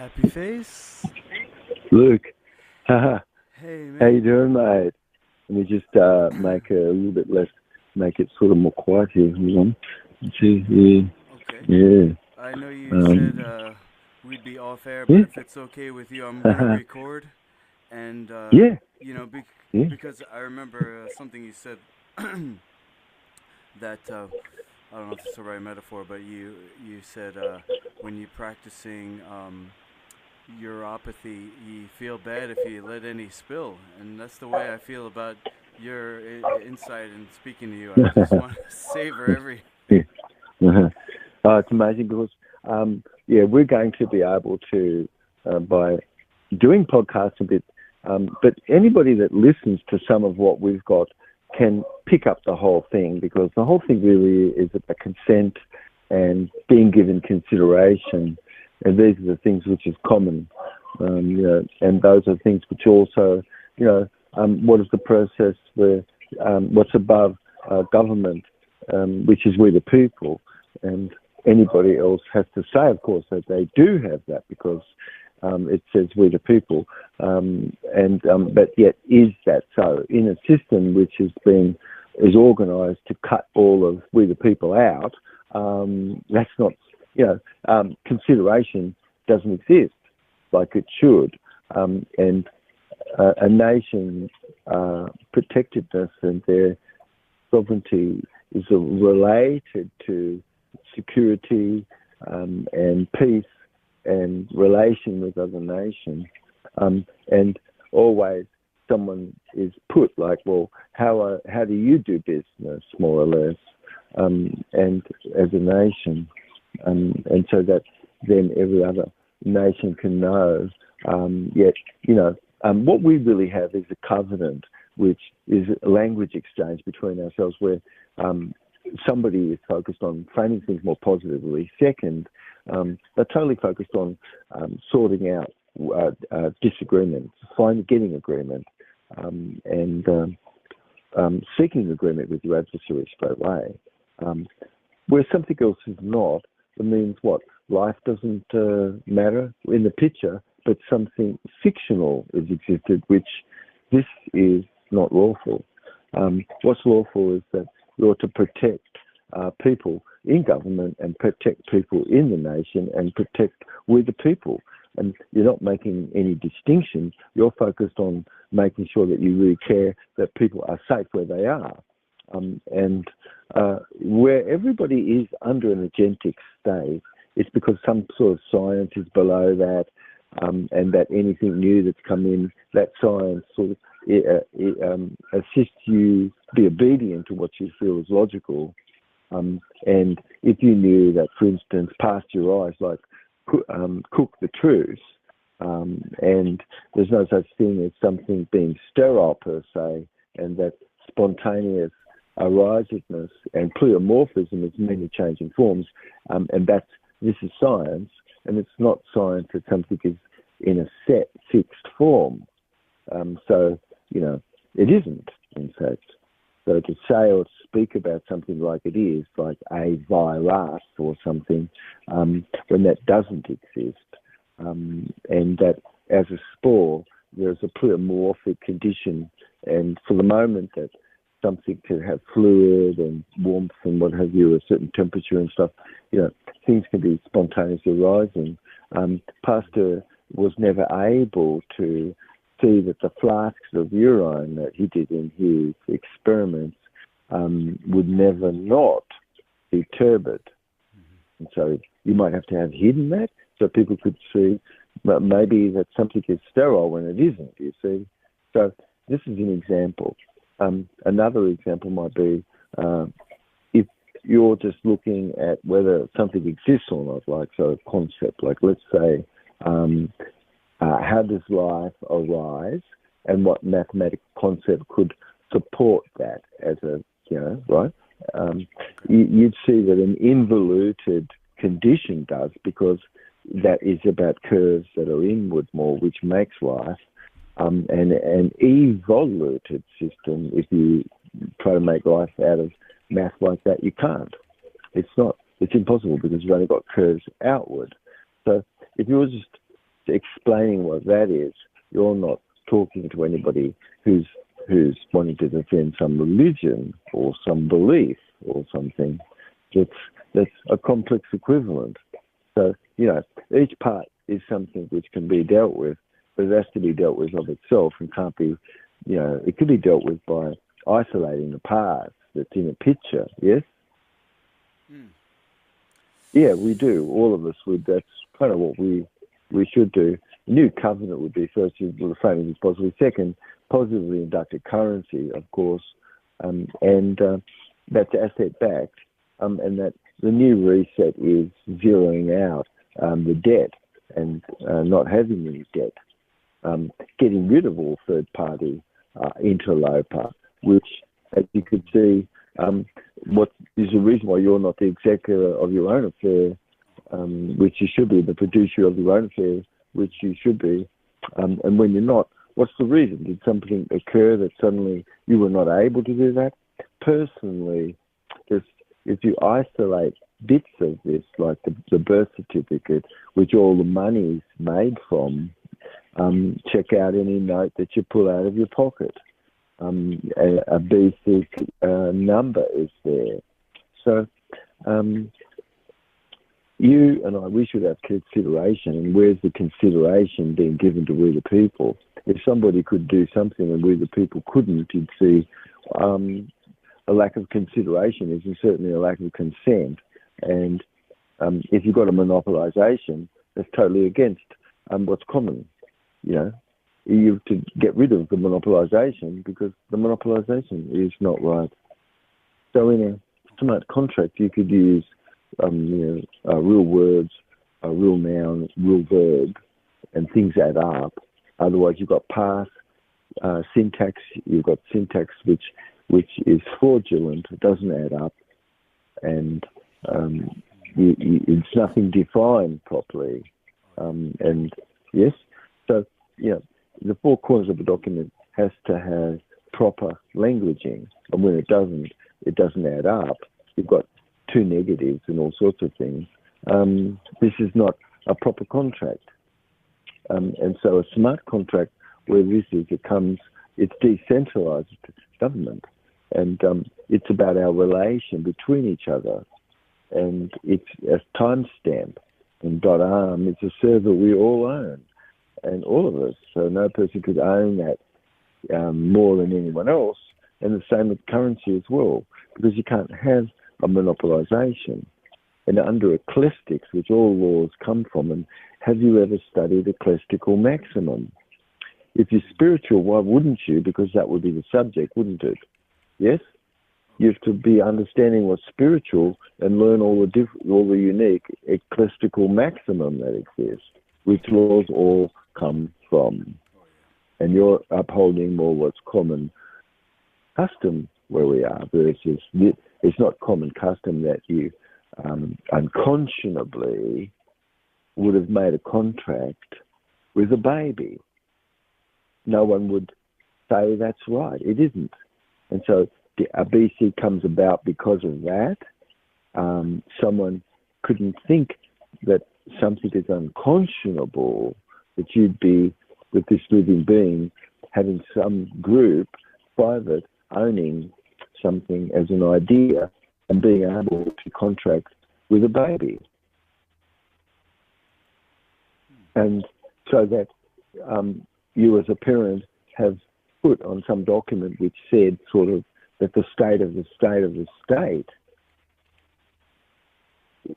Happy face. Luke, haha, Hey, how man. you doing, mate? Let me just make it a little bit less, make it sort of more quiet here. Hold on. Let's see here. Okay. Yeah, I know you said um, we'd be off air, but yeah, if it's okay with you, I'm gonna haha, record. And yeah, you know, yeah. because I remember something you said that I don't know if it's the right metaphor, but you said when you're practicing uropathy, you feel bad if you let any spill, and that's the way I feel about your insight and speaking to you. I just want to savor every. Yeah. It's amazing because, yeah, we're going to be able to, by doing podcasts a bit, but anybody that listens to some of what we've got can pick up the whole thing because the whole thing really is about consent and being given consideration. And these are the things which is common, and those are things which also, what is the process where, what's above government, which is we the people, and anybody else has to say, of course, that they do have that because it says we the people, but yet is that so in a system which is organised to cut all of we the people out? That's not, consideration doesn't exist like it should, and a nation's protectedness and their sovereignty is related to security and peace and relation with other nations. And always someone is put like, well, how do you do business, more or less, and as a nation, and so that then every other nation can know. Yet, what we really have is a covenant, which is a language exchange between ourselves, where somebody is focused on framing things more positively. Second, they're totally focused on sorting out disagreements, getting agreement, and seeking agreement with your adversary straight away. Where something else is not, it means what? Life doesn't matter in the picture, but something fictional has existed, which this is not lawful. What's lawful is that you ought to protect people in government and protect people in the nation and protect we the people. And you're not making any distinction. You're focused on making sure that you really care that people are safe where they are. And where everybody is under an agentic state, it's because some sort of science is below that, and that anything new that's come in, that science sort of assists you to be obedient to what you feel is logical. And if you knew that, for instance, past your eyes, like cook the truth, and there's no such thing as something being sterile per se, and that spontaneous arisedness and pleomorphism is many changing forms, and this is science, and it's not science that something is in a set fixed form. So it isn't, in fact. So to say or to speak about something like it is, like a virus or something, when that doesn't exist, and that as a spore, there's a pleomorphic condition, and for the moment that something can have fluid and warmth and what have you, a certain temperature and stuff, things can be spontaneously rising. Pasteur was never able to see that the flasks of urine that he did in his experiments would never not be turbid. And so you might have to have hidden that so people could see maybe that something is sterile when it isn't, you see. So this is an example. Another example might be if you're just looking at whether something exists or not, like so a concept, like let's say, how does life arise and what mathematical concept could support that as a, right? You'd see that an involuted condition does, because that is about curves that are inward more, which makes life. And an evoluted system, if you try to make life out of math like that, you can't. It's impossible because you've only got curves outward. So if you're just explaining what that is, you're not talking to anybody who's wanting to defend some religion or some belief or something. That's a complex equivalent. So, each part is something which can be dealt with, but it has to be dealt with of itself and can't be, it could be dealt with by isolating the parts that's in a picture, yes? Mm. Yeah, we do. All of us would. That's kind of what we should do. New covenant would be first, you will frame it as possible. Second, positively inducted currency, of course, and that's asset backed, and that the new reset is zeroing out the debt and not having any debt, getting rid of all third party interloper, which, as you could see, what is the reason why you're not the executor of your own affair, which you should be, the producer of your own affair, which you should be, and when you're not, what's the reason? Did something occur that suddenly you were not able to do that? Personally, if you isolate bits of this, like the birth certificate, which all the money's made from, check out any note that you pull out of your pocket. A basic number is there. So you and I, we should have consideration. And where's the consideration being given to we the people? If somebody could do something and we the people couldn't, you'd see a lack of consideration is certainly a lack of consent. And if you've got a monopolisation, that's totally against what's common. You have to get rid of the monopolisation because the monopolisation is not right. So in a smart contract, you could use real words, a real noun, real verb, and things add up. Otherwise, you've got past syntax. You've got syntax which is fraudulent. It doesn't add up, and it's nothing defined properly. And yes, so the four corners of a document has to have proper languaging, and when it doesn't add up. You've got two negatives and all sorts of things. This is not a proper contract. And so a smart contract where this is, it's decentralized government. And it's about our relation between each other. And it's a timestamp. And .arm is a server we all own. And all of us. So no person could own that more than anyone else. And the same with currency as well. Because you can't have a monopolisation. And under eclestics, which all laws come from, and have you ever studied ecclesiastical maximum? If you're spiritual, why wouldn't you? Because that would be the subject, wouldn't it? Yes? You have to be understanding what's spiritual and learn all the unique ecclesiastical maximum that exists, which laws all come from. And you're upholding more what's common custom where we are versus it's not common custom that you unconscionably would have made a contract with a baby. No one would say that's right. It isn't. And so a BC comes about because of that. Someone couldn't think that something is unconscionable, that you'd be with this living being having some group, private, owning something as an idea and being able to contract with a baby. And so that you as a parent have put on some document which said sort of that the state of the state of the state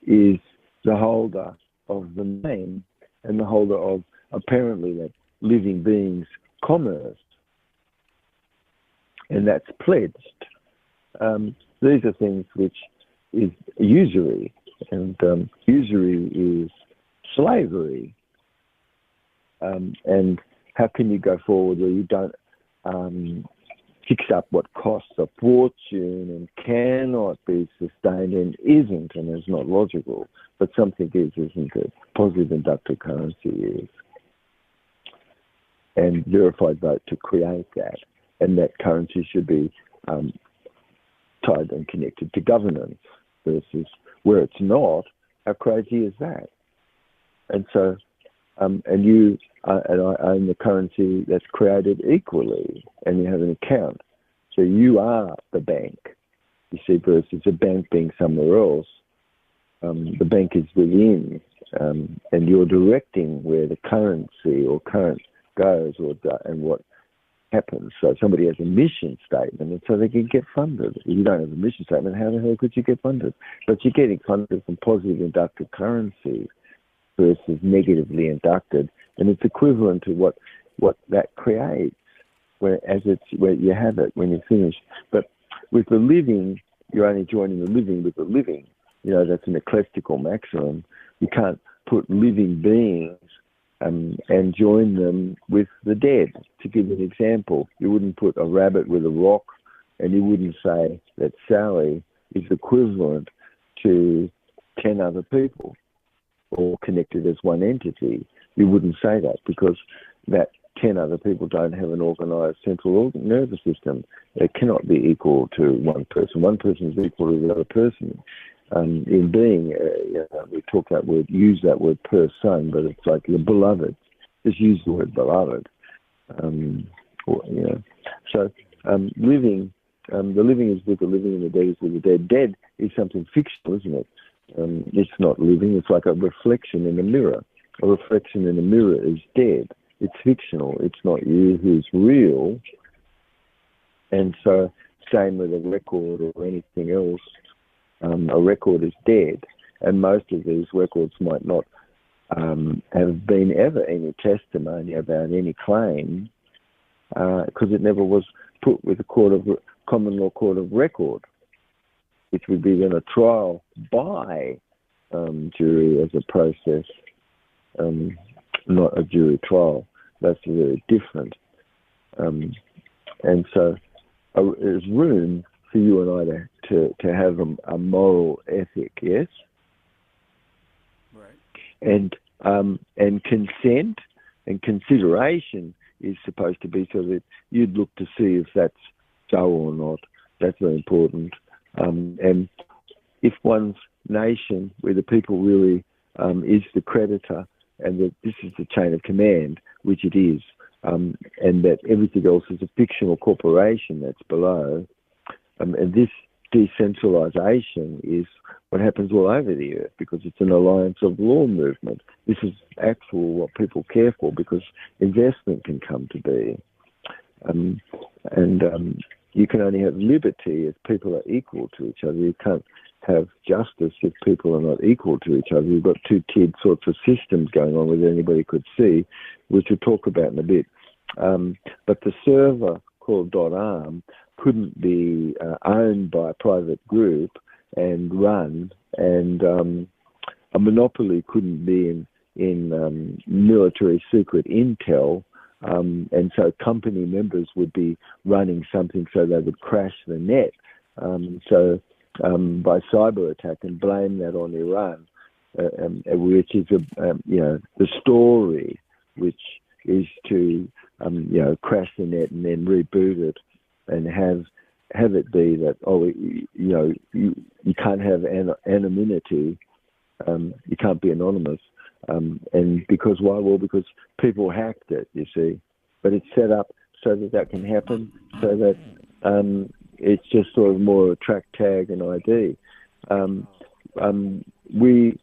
is the holder of the name and the holder of apparently that living beings' commerce. And that's pledged. These are things which is usury, and usury is slavery. And how can you go forward where you don't fix up what costs a fortune and cannot be sustained and isn't and is not logical, but something is, isn't it? Positive inductive currency is. And verified vote to create that. And that currency should be tied and connected to governance versus where it's not. How crazy is that? And so and you and I own the currency that's created equally, and you have an account. So you are the bank, you see, versus a bank being somewhere else. The bank is within, and you're directing where the currency or current goes, and what happens. So somebody has a mission statement, and so they can get funded. If you don't have a mission statement, how the hell could you get funded? But you're getting funded from positive inducted currency versus negatively inducted, and it's equivalent to what that creates, where you have it when you finish. But with the living, you're only joining the living with the living. That's an eclectical maximum. You can't put living beings and join them with the dead. To give you an example, you wouldn't put a rabbit with a rock, and you wouldn't say that Sally is equivalent to 10 other people or connected as one entity. You wouldn't say that, because that 10 other people don't have an organised central nervous system. It cannot be equal to one person. One person is equal to the other person. In being, we use that word person, but it's like the beloved. Just use the word beloved. So living, the living is with the living, and the dead is with the dead. Dead is something fictional, isn't it? It's not living. It's like a reflection in a mirror. A reflection in a mirror is dead. It's fictional. It's not you who's real. And so, same with a record or anything else. A record is dead, and most of these records might not have been ever any testimony about any claim, because it never was put with a common law court of record, which would be then a trial by jury as a process, not a jury trial. That's very different. And so there's room for you and I to have a moral ethic, yes? Right. And consent and consideration is supposed to be so that you'd look to see if that's so or not. That's very important. And if one's nation, where the people really is the creditor, and that this is the chain of command, which it is, and that everything else is a fictional corporation that's below, and this decentralization is what happens all over the earth, because it's an alliance of law movement. This is actual what people care for, because investment can come to be. And you can only have liberty if people are equal to each other. You can't have justice if people are not equal to each other. You've got two-tiered sorts of systems going on, which anybody could see, which we'll talk about in a bit. But the server called .arm couldn't be owned by a private group and run, and a monopoly couldn't be in military secret intel, and so company members would be running something so they would crash the net. By cyber attack, and blame that on Iran, which is the story, which is to crash the net and then reboot it, and have it be that you can't have anonymity, you can't be anonymous, and because why? Well, because people hacked it, you see, but it's set up so that can happen, so that it's just sort of more a track tag and ID. We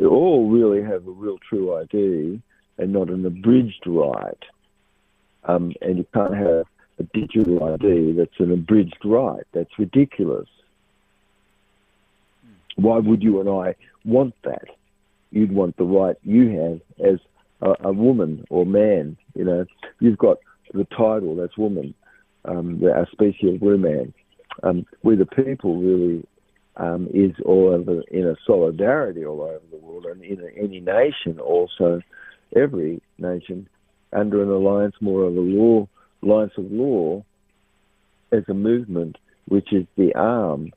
all really have a real true ID and not an abridged right, and you can't have a digital ID that's an abridged right. That's ridiculous. Why would you and I want that? You'd want the right you have as a woman or man. You've got the title, that's woman, our species of woman. We the people really is all over, in a solidarity all over the world, and in any nation also, every nation, under an alliance more of a alliance of law as a movement, which is the arm,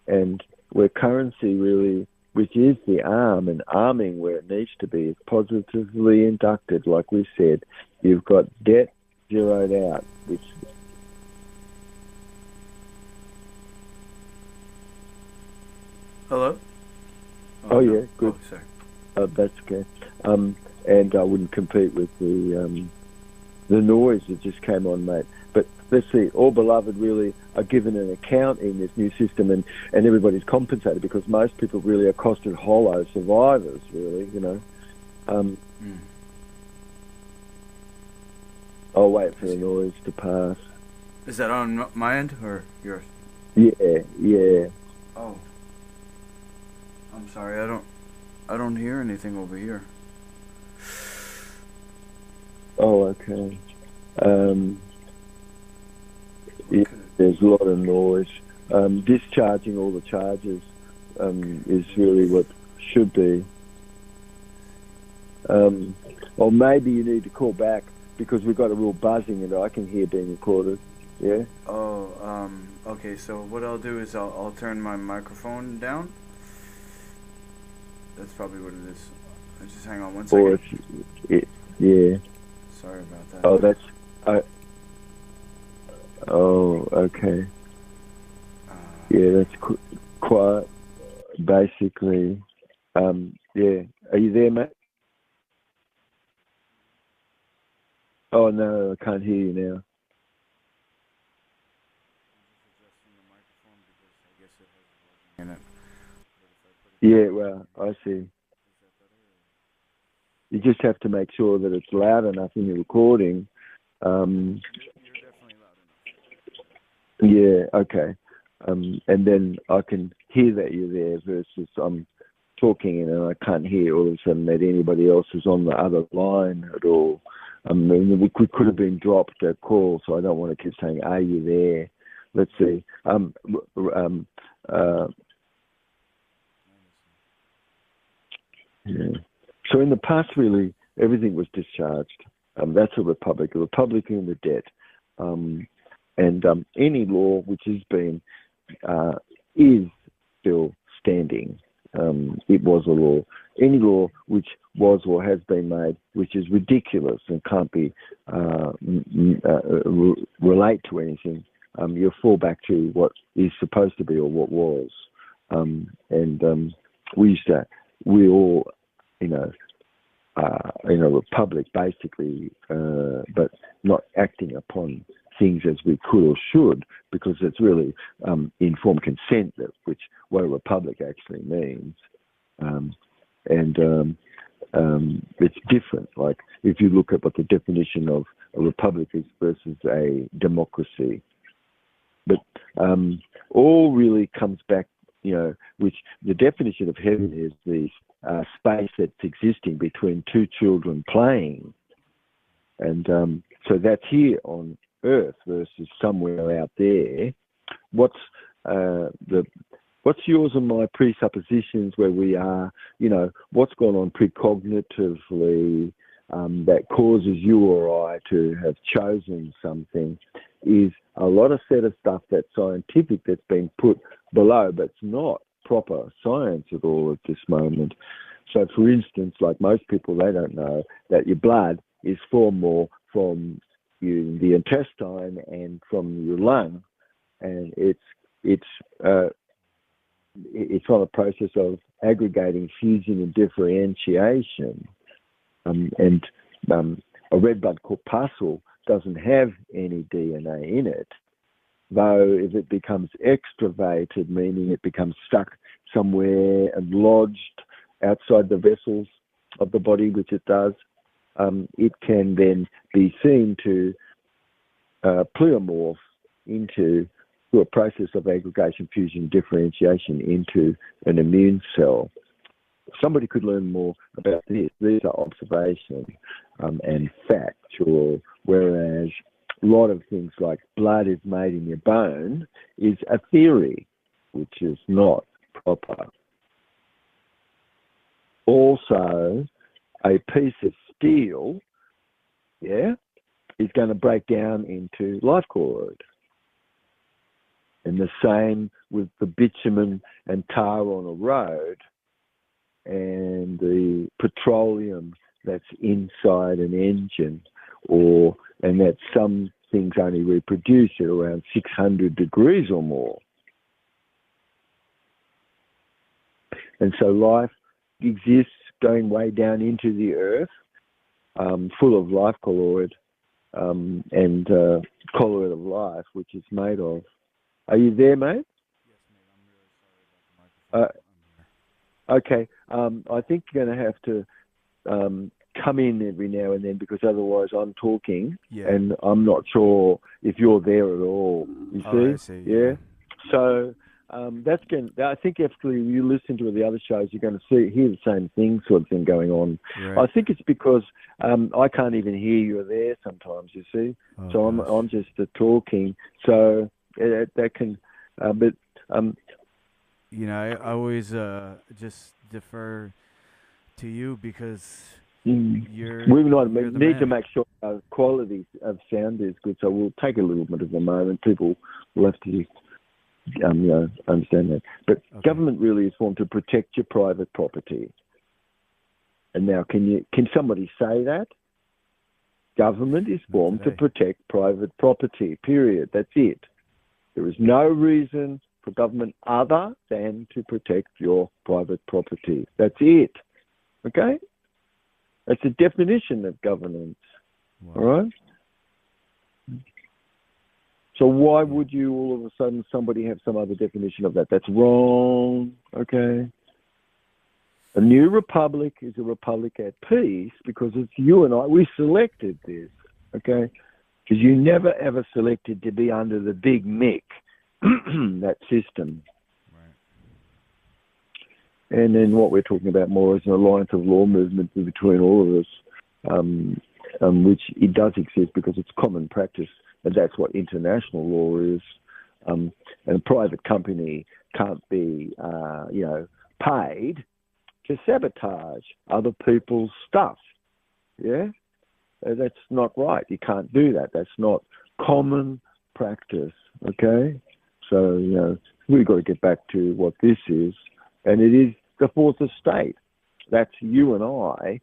and where currency really, which is the arm, and arming where it needs to be, is positively inducted. Like we said, you've got debt zeroed out, which... Hello? Oh, yeah, good. Oh, sorry. That's okay. and I wouldn't compete with the noise that just came on, mate. But let's see, all beloved really are given an account in this new system, and everybody's compensated, because most people really are costed hollow survivors, really, you know. I'll wait for the noise to pass. Is that on my end or yours? Yeah. Oh, I'm sorry. I don't hear anything over here. Oh, okay. Yeah, there's a lot of noise. Discharging all the charges is really what should be. Or maybe you need to call back, because we've got a real buzzing and I can hear being recorded. Yeah? Oh, okay, so what I'll do is I'll turn my microphone down. That's probably what it is. Just hang on one second. Or yeah. Sorry about that. Oh, that's... oh, okay. Yeah, that's quite basically... yeah. Are you there, mate? Oh, no, I can't hear you now. Yeah, well, I see. You just have to make sure that it's loud enough in your recording. Yeah, okay. And then I can hear that you're there, versus I'm talking and I can't hear all of a sudden that anybody else is on the other line at all. I mean, we could have been dropped a call, so I don't want to keep saying, "Are you there?" Let's see. Yeah. So in the past, really, everything was discharged. That's a republic in the debt. And any law which has been, is still standing. It was a law. Any law which was or has been made, which is ridiculous and can't be relate to anything, you fall back to what is supposed to be or what was. We all, you know, in a republic, basically, but not acting upon things as we could or should, because it's really informed consent, which what a republic actually means. It's different. Like, if you look at what the definition of a republic is versus a democracy. But all really comes back, you know, which the definition of heaven is the space that's existing between two children playing. And so that's here on Earth versus somewhere out there. What's yours and my presuppositions where we are, you know, what's gone on precognitively that causes you or I to have chosen something is a lot of set of stuff that's scientific that's been put below, but it's not proper science at all at this moment. So, for instance, like most people, they don't know that your blood is formed more from the intestine and from your lung, and it's on a process of aggregating, fusion, and differentiation. A red blood corpuscle doesn't have any DNA in it, though if it becomes extravasated, meaning it becomes stuck somewhere and lodged outside the vessels of the body, which it does, it can then be seen to pleomorph into, through a process of aggregation, fusion, differentiation, into an immune cell. Somebody could learn more about this. These are observations and factual, whereas a lot of things like blood is made in your bone is a theory, which is not proper. Also, a piece of steel, is going to break down into life cord. And the same with the bitumen and tar on a road, and the petroleum that's inside an engine, and that some things only reproduce at around 600 degrees or more. And so life exists going way down into the earth, full of life colloid and colloid of life, which it's made of. Are you there, mate? Yes, mate. I'm really sorry about the microphone. Okay. I think you're going to have to come in every now and then, because otherwise I'm talking and I'm not sure if you're there at all. You see? I see. Yeah. So that's going. I think actually, you listen to the other shows, you're going to hear the same thing, sort of thing going on. Right. I think it's because I can't even hear you there sometimes. You see, so I'm just talking. So that can, but you know, I always just defer to you because we need to make sure our quality of sound is good. So we'll take a little bit of a moment. People will have to. Understand that. But government really is formed to protect your private property. And now, can somebody say that? Government is formed to protect private property, period. That's it. There is no reason for government other than to protect your private property. That's it. Okay? That's the definition of governance. Wow. All right? So why would you all of a sudden somebody have some other definition of that? That's wrong, okay? A new republic is a republic at peace because it's you and I. We selected this, okay? Because you never ever selected to be under the big Mick, that system. Right. And then what we're talking about more is an alliance of law movement between all of us, which it does exist because it's common practice. And that's what international law is. And a private company can't be, paid to sabotage other people's stuff. Yeah? That's not right. You can't do that. That's not common practice, okay? So, we've got to get back to what this is. And it is the fourth estate. That's you and I.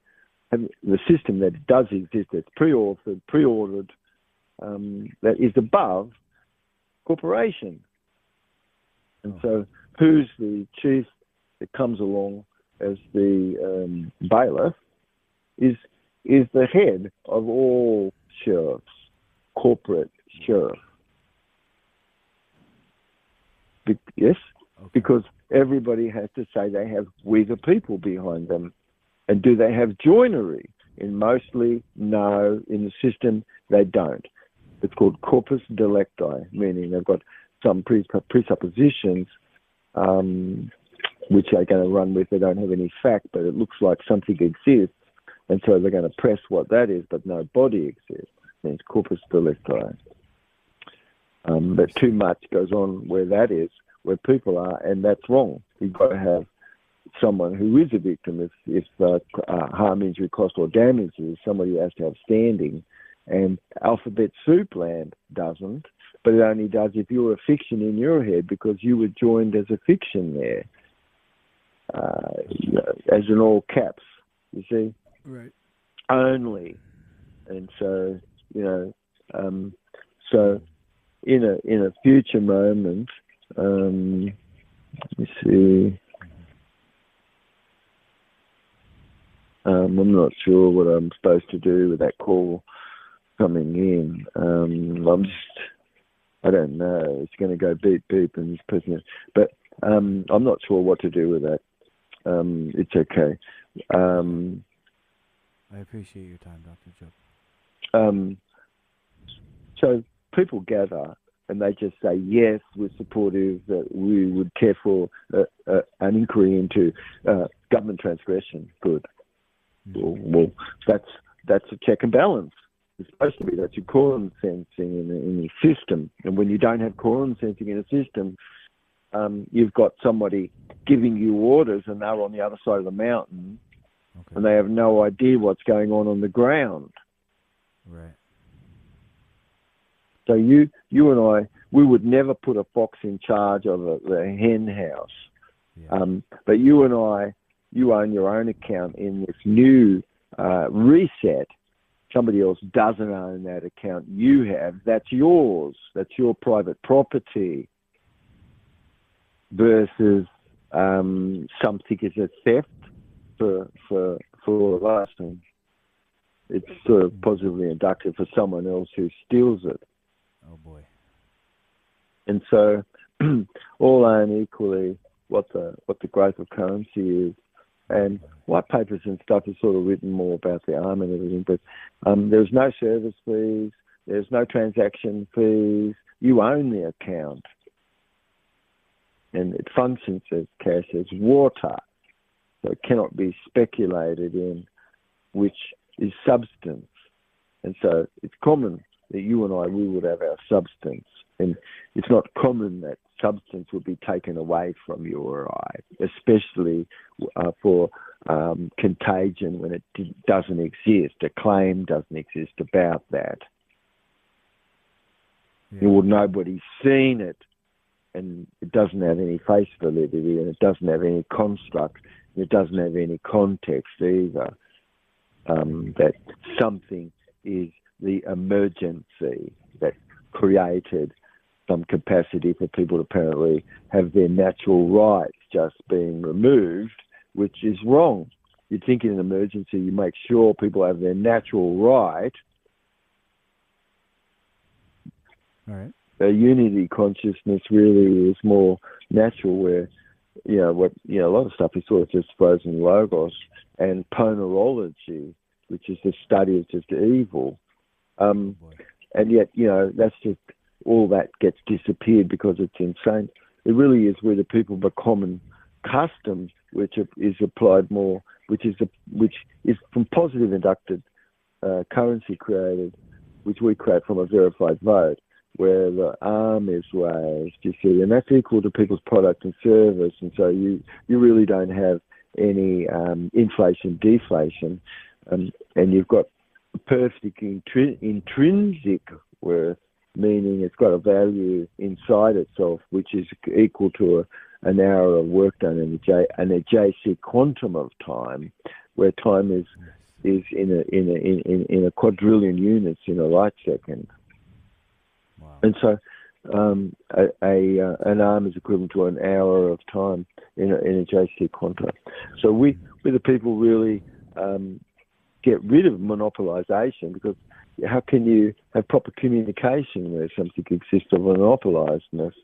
And the system that does exist, that's pre-ordered, that is above corporation. And so who's the chief that comes along as the bailiff is the head of all sheriffs, corporate sheriff. Yes? Okay. Because everybody has to say they have we the people behind them. And do they have joinery? And mostly, no. In the system, they don't. It's called corpus delicti, meaning they've got some presuppositions which they're going to run with. They don't have any fact, but it looks like something exists. And so they're going to press what that is, but no body exists. It means corpus delicti. But too much goes on where that is, where people are, and that's wrong. You've got to have someone who is a victim if harm, injury, cost, or damage is somebody who has to have standing. And Alphabet Soup Land doesn't, but it only does if you're a fiction in your head because you were joined as a fiction there, as in all caps, you see? Right. Only. And so, so in a future moment, let me see. I'm not sure what I'm supposed to do with that call coming in. I don't know. It's going to go beep beep and this person, but I'm not sure what to do with that. It's okay. I appreciate your time, Dr. Jubb. So people gather and they just say, yes, we're supportive, that we would care for an inquiry into government transgression. Good. Well, that's a check and balance. It's supposed to be. That's your quorum sensing in the system. And when you don't have quorum sensing in a system, you've got somebody giving you orders and they're on the other side of the mountain and they have no idea what's going on the ground. Right. So you and I, we would never put a fox in charge of the hen house. Yeah. But you and I, you own your own account in this new reset. Somebody else doesn't own that account. You have. That's yours. That's your private property. Versus something is a theft. for all of us, and it's sort of positively inductive for someone else who steals it. Oh boy! And so, all own equally what the growth of currency is, and white papers and stuff is sort of written more about the arm and everything. But there's no service fees, there's no transaction fees. You own the account, and it functions as cash, as water, so it cannot be speculated in, which is substance. And so it's common that you and I, we would have our substance. And it's not common that substance would be taken away from you or I, especially for contagion when it doesn't exist. A claim doesn't exist about that. Yeah. Well, nobody's seen it, and it doesn't have any face validity, and it doesn't have any construct, and it doesn't have any context either. That something is the emergency that created some capacity for people to apparently have their natural rights just being removed, which is wrong. You'd think in an emergency you make sure people have their natural right. All right. A unity consciousness really is more natural, where a lot of stuff is sort of just frozen logos and ponerology, which is the study of just evil. And yet, that's just all that gets disappeared because it's insane. It really is where the people of a common custom, which is applied more, which is from positive inducted currency created, which we create from a verified vote, where the arm is raised, you see, and that's equal to people's product and service, and so you really don't have any inflation, deflation, and you've got perfect intrinsic worth, meaning it's got a value inside itself, which is equal to an hour of work done in a JC quantum of time, where time is in a quadrillion units in a light second. Wow. And so an arm is equivalent to an hour of time in a JC quantum. So we the people really get rid of monopolization, because how can you have proper communication where something exists of monopolizedness?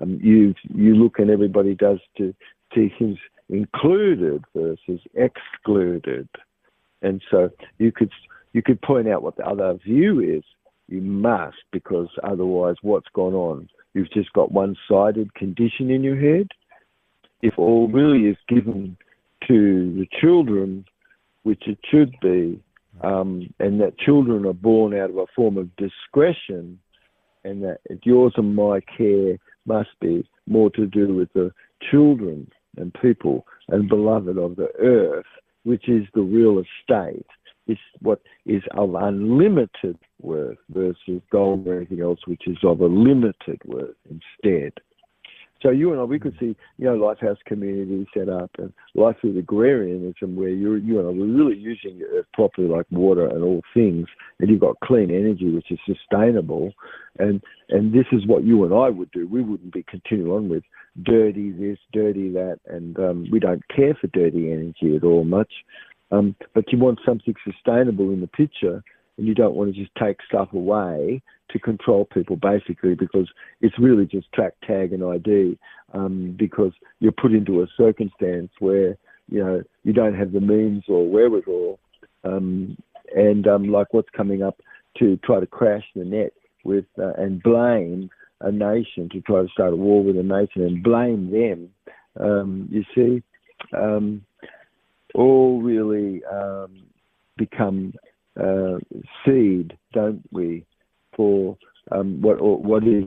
You look, and everybody does to see who's included versus excluded, and so you could point out what the other view is. You must, because otherwise what's gone on? You've just got one-sided condition in your head. If all really is given to the children, which it should be, and that children are born out of a form of discretion, and that yours and my care must be more to do with the children and people and beloved of the earth, which is the real estate. It's what is of unlimited worth versus gold or anything else, which is of a limited worth instead. So you and I, we could see, Lifehouse communities set up, and life with agrarianism, where you and I, we're really using the earth properly, like water and all things, and you've got clean energy, which is sustainable, and this is what you and I would do. We wouldn't be continuing on with dirty this, dirty that, and we don't care for dirty energy at all much. But you want something sustainable in the picture, and you don't want to just take stuff away to control people, basically, because it's really just track, tag, and ID, because you're put into a circumstance where, you don't have the means or wherewithal, and like what's coming up to try to crash the net with and blame a nation, to try to start a war with a nation and blame them, you see, all really become seed, don't we, for what is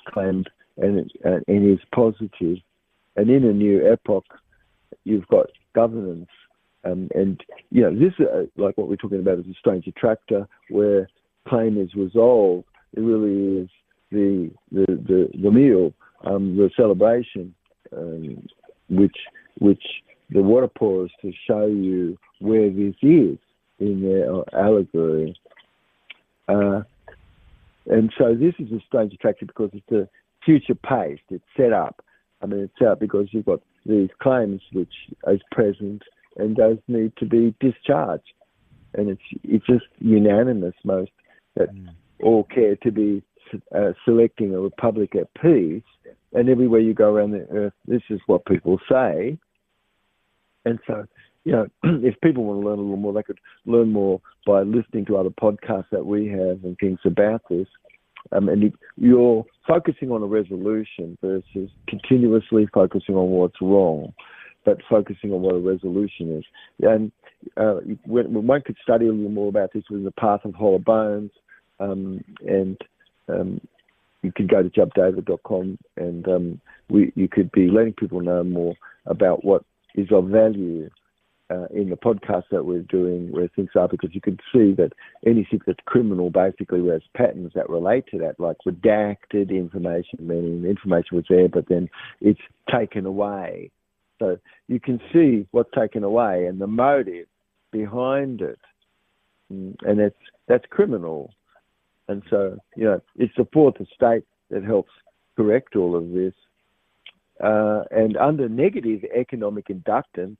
claimed and is positive. And in a new epoch, you've got governance, and this is like what we're talking about is a strange attractor, where claim is resolved. It really is the meal, the celebration, which the water pours to show you where this is in their allegory. And so this is a strange attractor because it's a future paced, it's set up. It's set up because you've got these claims which is present, and does need to be discharged. And it's just unanimous most that all care to be selecting a republic at peace. And everywhere you go around the earth, this is what people say. And so, if people want to learn a little more, they could learn more by listening to other podcasts that we have and things about this. And if you're focusing on a resolution versus continuously focusing on what's wrong, but focusing on what a resolution is. And one could study a little more about this with the Path of Hollow Bones, and you could go to jubbdavid.com, and you could be letting people know more about what is of value in the podcast that we're doing, where things are, because you can see that anything that's criminal basically has patterns that relate to that, like redacted information, meaning the information was there, but then it's taken away. So you can see what's taken away and the motive behind it, and that's criminal. And so, it's the fourth estate that helps correct all of this. And under negative economic inductance,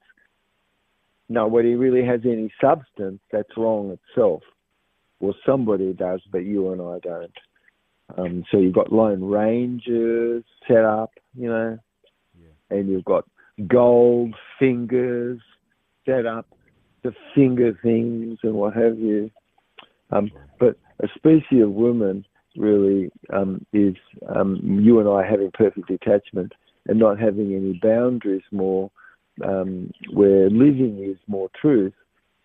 nobody really has any substance that's wrong itself. Well, somebody does, but you and I don't. So you've got Lone Rangers set up, and you've got gold fingers set up to finger things and what have you. But a species of woman really is you and I having perfect detachment and not having any boundaries more, where living is more truth.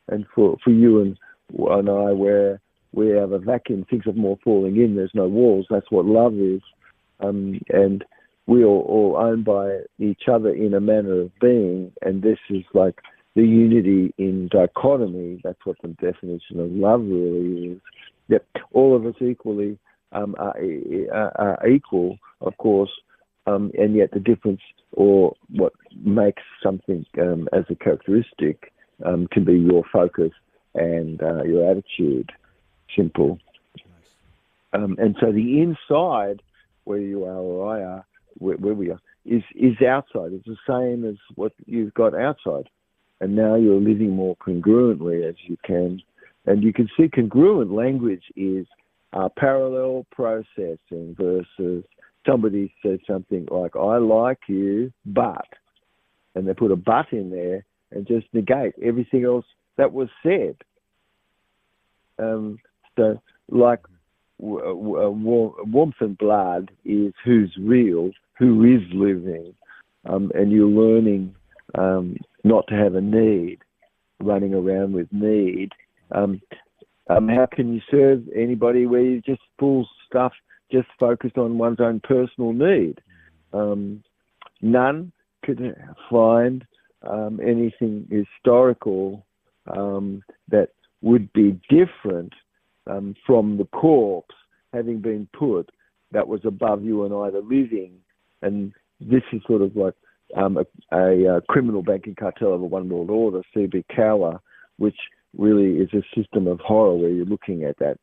And for you and I, where we have a vacuum, things are more falling in, there's no walls, that's what love is. And we are all owned by each other in a manner of being, and this is like the unity in dichotomy. That's what the definition of love really is. Yep, all of us equally are equal, of course, and yet the difference, or what makes something as a characteristic, can be your focus and your attitude. Simple. And so the inside, where you are or I are, where we are, is outside. It's the same as what you've got outside. And now you're living more congruently as you can. And you can see congruent language is parallel processing versus somebody says something like, I like you, but, and they put a but in there and just negate everything else that was said. So like warmth and blood is who's real, who is living, and you're learning not to have a need, running around with need. How can you serve anybody where you just pull stuff just focused on one's own personal need? None could find anything historical that would be different from the corpse having been put that was above you and I, the living. And this is sort of like a criminal banking cartel of a one world order, C.B. Cower, which really is a system of horror where you're looking at that.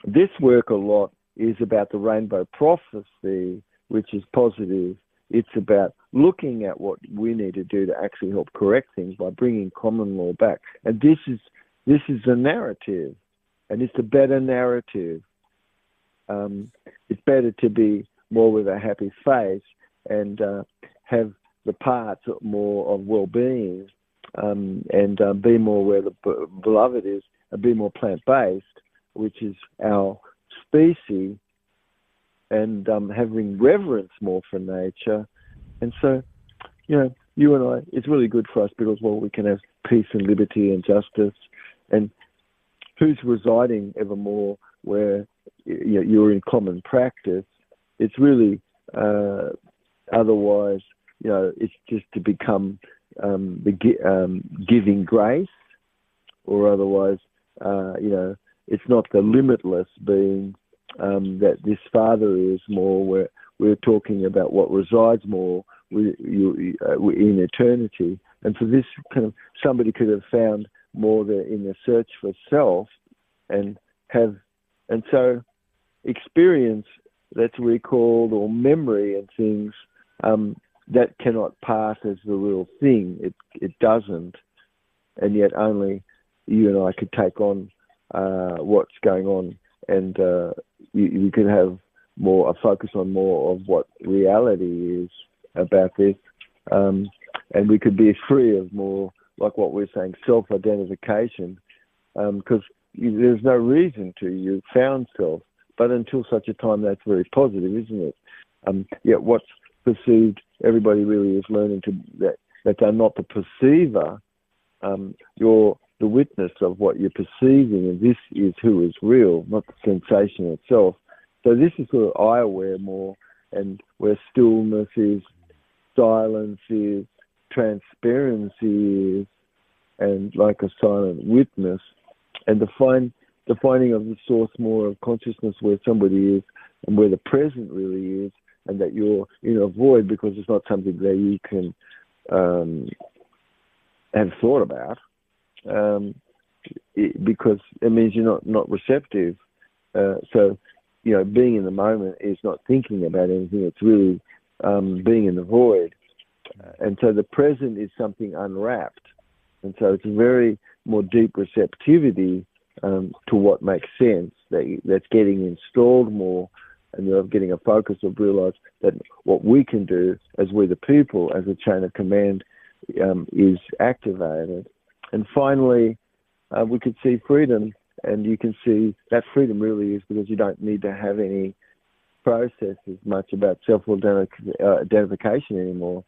This work a lot is about the rainbow prophecy, which is positive. It's about looking at what we need to do to actually help correct things by bringing common law back. And this is the narrative, and it's a better narrative. It's better to be more with a happy face and have the parts more of well-being, and be more where the beloved is, and be more plant-based, which is our species, and having reverence more for nature. And so, you and I, it's really good for us because, well, we can have peace and liberty and justice. And who's residing ever more where you're in common practice, it's really otherwise, it's just to become giving grace, or otherwise, it's not the limitless being that this Father is more, where we're talking about what resides more in eternity. And for this kind of, somebody could have found more in the search for self and so experience that's recalled, or memory and things, that cannot pass as the real thing. It doesn't, and yet only you and I could take on what's going on, and you could have a focus on more of what reality is about this, and we could be free of more, like what we're saying, self-identification, because there's no reason to. You've found self, but until such a time, that's very positive, isn't it? Yet what's perceived, everybody really is learning that they're not the perceiver. You're the witness of what you're perceiving, and this is who is real, not the sensation itself. So this is sort of eye-aware more, and where stillness is, silence is, transparency is, and like a silent witness, and the finding of the source more of consciousness where somebody is and where the present really is, and that you're in a void because it's not something that you can have thought about, because it means you're not receptive. So, being in the moment is not thinking about anything. It's really being in the void. And so the present is something unwrapped. And so it's a very more deep receptivity to what makes sense, that's getting installed more, and you're getting a focus of realize that what we can do as we're the people, as a chain of command, is activated. And finally, we could see freedom, and you can see that freedom really is because you don't need to have any processes much about self-identification anymore.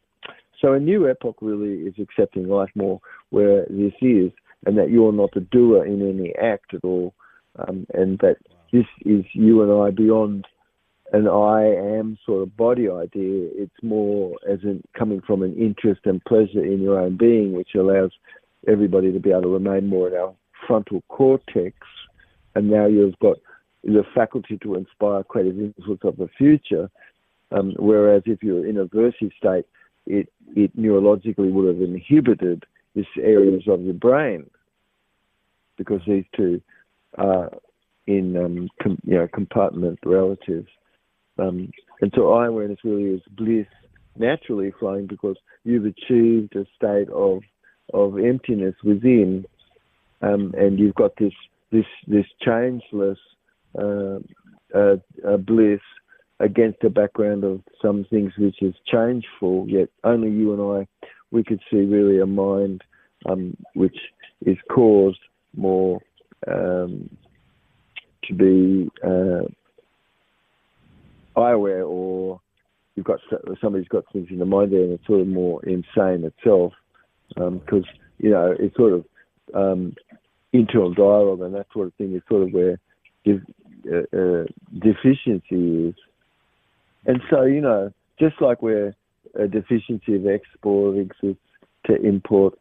So a new epoch really is accepting life more where this is, and that you're not the doer in any act at all, and that this is you and I beyond an I am sort of body idea. It's more as in coming from an interest and pleasure in your own being, which allows everybody to be able to remain more in our frontal cortex, and now you've got the faculty to inspire creative influence of the future, whereas if you're in a aversive state, it neurologically would have inhibited these areas of your brain, because these two are in compartment relatives. And so eye awareness really is bliss naturally flowing because you've achieved a state of emptiness within, and you've got this changeless bliss against a background of some things which is changeful, yet only you and I, we could see really a mind which is caused more to be eye-aware, or you've got somebody's got things in the mind there and it's sort of more insane itself, because, it's sort of internal dialogue and that sort of thing is sort of where deficiency is. And so, just like where a deficiency of export exists to import,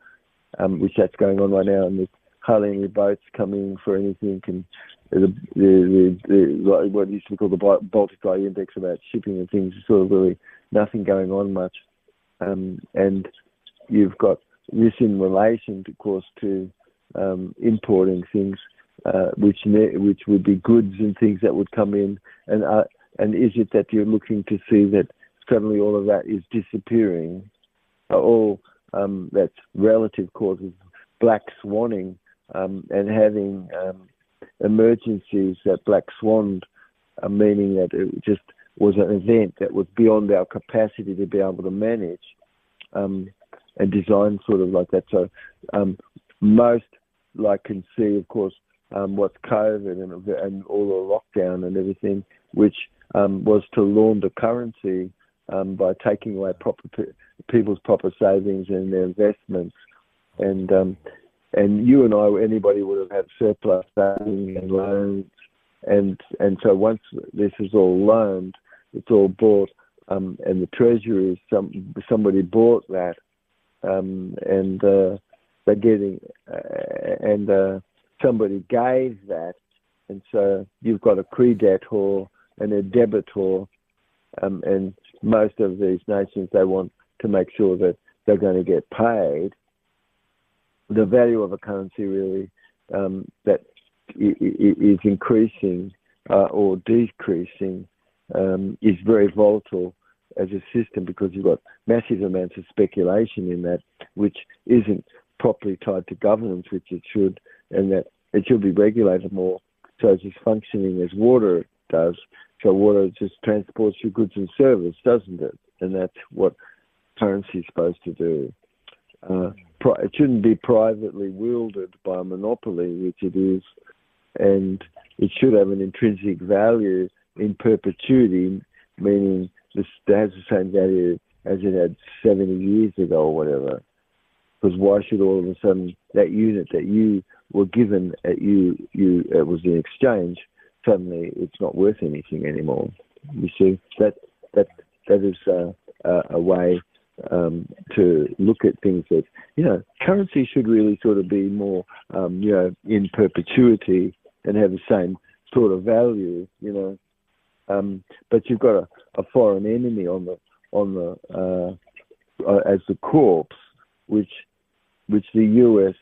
which that's going on right now, and there's hardly any boats coming for anything, and what used to be called the Baltic Dry Index about shipping and things, is sort of really nothing going on much. And you've got this in relation, of course, to importing things, which would be goods and things that would come in, and is it that you're looking to see that suddenly all of that is disappearing? All that's relative causes black swanning, and having emergencies that black swanned, meaning that it just was an event that was beyond our capacity to be able to manage, and design sort of like that. So most can see, of course, what's COVID and all the lockdown and everything, which was to launder currency by taking away people's proper savings and their investments. And you and I, anybody would have had surplus savings and loans. And so once this is all loaned, it's all bought, and the treasury is somebody bought that, and they're getting, and somebody gave that. And so you've got a creditor and a debitor, and most of these nations, they want to make sure that they're going to get paid. The value of a currency really that is increasing or decreasing is very volatile, as a system, because you've got massive amounts of speculation in that, which isn't properly tied to governance, which it should, and that it should be regulated more, so it's just functioning as water does. So water just transports your goods and service, doesn't it? And that's what currency is supposed to do. It shouldn't be privately wielded by a monopoly, which it is, and it should have an intrinsic value in perpetuity, meaning it has the same value as it had 70 years ago or whatever. Because why should all of a sudden that unit that you were given it was in exchange, suddenly it's not worth anything anymore? You see, that is a way to look at things that, currency should really sort of be more, in perpetuity and have the same sort of value, but you've got a foreign enemy on the as the corpse, which the US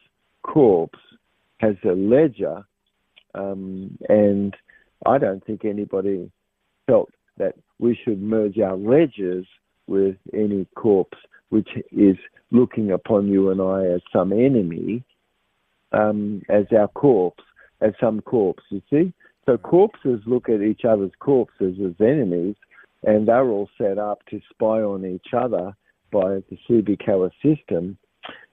corpse has a ledger, and I don't think anybody felt that we should merge our ledgers with any corpse which is looking upon you and I as some enemy, as our corpse, as some corpse, you see? So corpses look at each other's corpses as enemies, and they're all set up to spy on each other by the Subikawa system,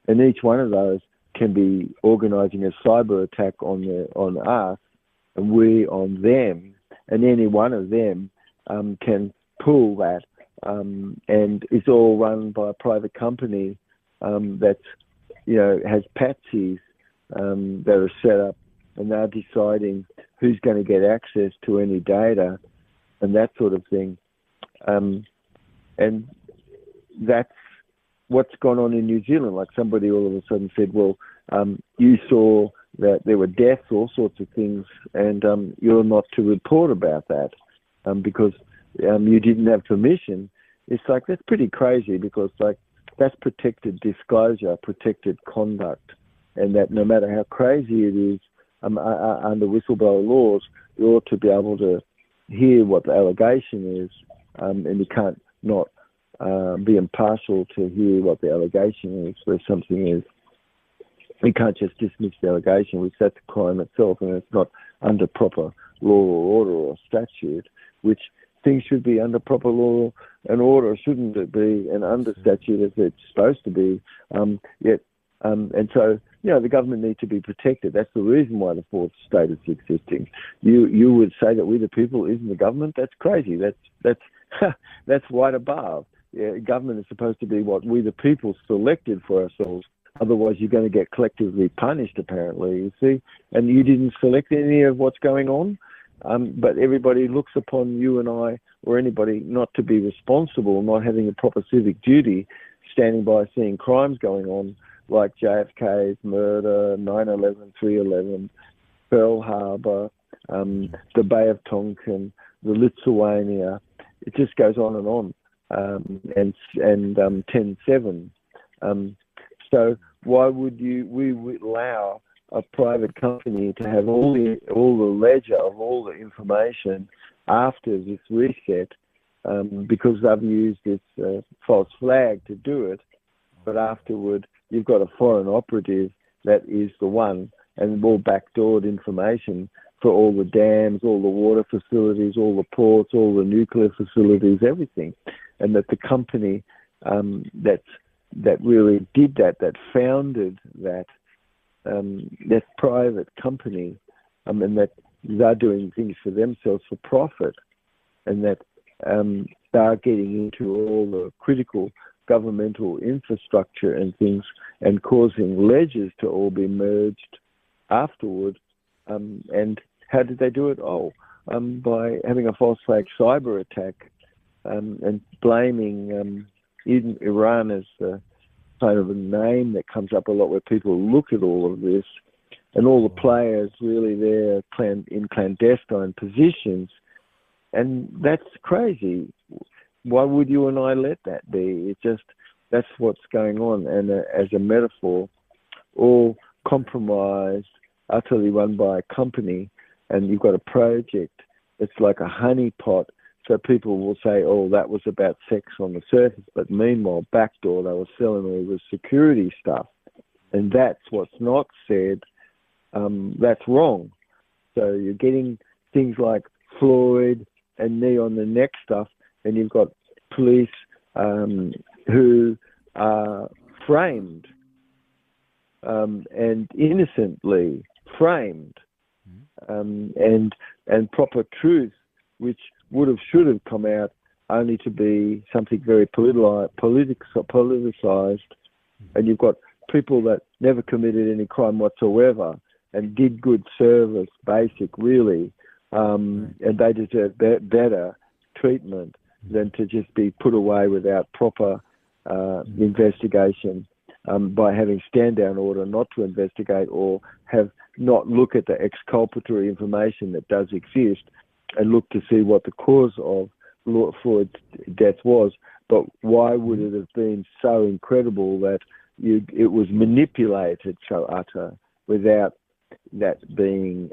and each one of those can be organising a cyber attack on us, and we on them, and any one of them can pull that, and it's all run by a private company that's, has patsies that are set up, and they're deciding who's going to get access to any data and that sort of thing. And that's what's gone on in New Zealand. Like somebody all of a sudden said, well, you saw that there were deaths, all sorts of things, and you're not to report about that because you didn't have permission. It's like, that's pretty crazy, because that's protected disclosure, protected conduct, and that no matter how crazy it is, under whistleblower laws, you ought to be able to hear what the allegation is, and you can't not be impartial to hear what the allegation is, where something is. You can't just dismiss the allegation, which that's a crime itself, and it's not under proper law or order or statute, which things should be under proper law and order, shouldn't it be, and under statute as it's supposed to be. And so, the government needs to be protected. That's the reason why the fourth state is existing. You would say that we the people isn't the government? That's crazy. That's that's right above. Government is supposed to be what we the people selected for ourselves. Otherwise, you're going to get collectively punished, apparently, you see. And you didn't select any of what's going on, but everybody looks upon you and I, or anybody, not to be responsible, not having a proper civic duty, standing by seeing crimes going on, like JFK's murder, 9/11, 3/11, Pearl Harbor, the Bay of Tonkin, the Lithuania. It just goes on and on, and 10/7. So why would we would allow a private company to have all the ledger of all the information after this reset, because they've used this false flag to do it, but afterward you've got a foreign operative that is the one, and all backdoored information for all the dams, all the water facilities, all the ports, all the nuclear facilities, everything. And that the company that really did that founded that private company, and that they're doing things for themselves for profit, and that they're getting into all the critical governmental infrastructure and things, and causing ledgers to all be merged afterward. And how did they do it? By having a false flag cyber attack, and blaming Iran as the kind of a name that comes up a lot where people look at all of this, and all the players really there in clandestine positions. And that's crazy. Why would you and I let that be? That's what's going on. And as a metaphor, all compromised, utterly run by a company, and you've got a project. It's like a honeypot So people will say, oh, that was about sex on the surface, but meanwhile, backdoor, they were selling all this security stuff. And that's what's not said. That's wrong. So you're getting things like Floyd and knee on the neck stuff, and you've got police who are framed and innocently framed, and proper truth, which should have come out, only to be something very politicized. And you've got people that never committed any crime whatsoever and did good service, basic really, and they deserve better treatment than to just be put away without proper investigation, by having stand-down order not to investigate, or have not look at the exculpatory information that does exist and look to see what the cause of Floyd's death was. But why would it have been so incredible that it was manipulated so utter without that being,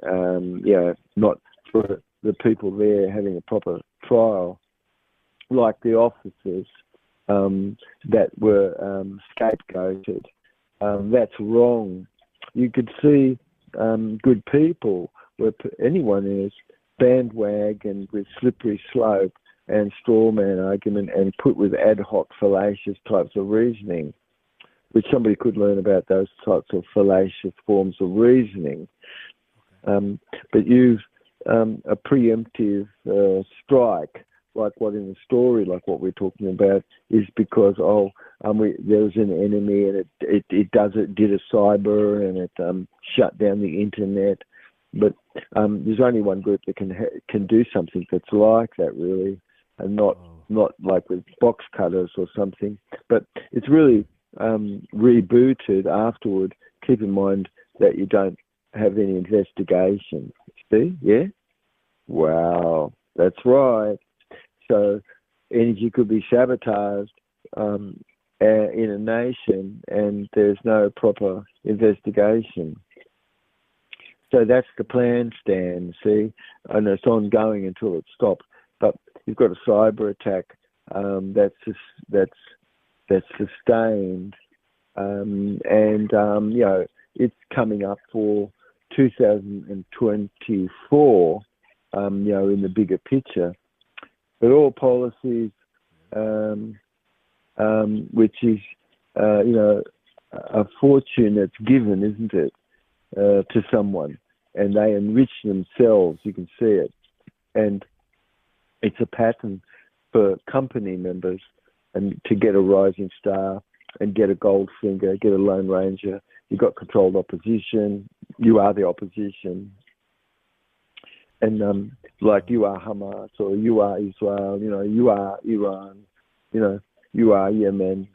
not for the people there having a proper trial, like the officers that were scapegoated. That's wrong. You could see good people, where anyone is, bandwagon with slippery slope and straw man argument, and put with ad hoc fallacious types of reasoning, which somebody could learn about those types of fallacious forms of reasoning. But you've a preemptive strike, like what in the story, like what we're talking about, is because there was an enemy and it did a cyber, and it shut down the internet. But there's only one group that can do something that's like that, really, and not like with box cutters or something. But it's really rebooted afterward. Keep in mind that you don't have any investigation. See? Yeah? Wow. That's right. So energy could be sabotaged in a nation, and there's no proper investigation. So that's the plan, Stan, see? And it's ongoing until it stops. But you've got a cyber attack that's sustained, and it's coming up for 2024, in the bigger picture. But all policies, which is, a fortune that's given, isn't it, to someone, and they enrich themselves, you can see it. And it's a pattern for company members, and to get a rising star and get a gold finger, get a Lone Ranger. You've got controlled opposition. You are the opposition. And like you are Hamas, or you are Israel, you are Iran, you are Yemen,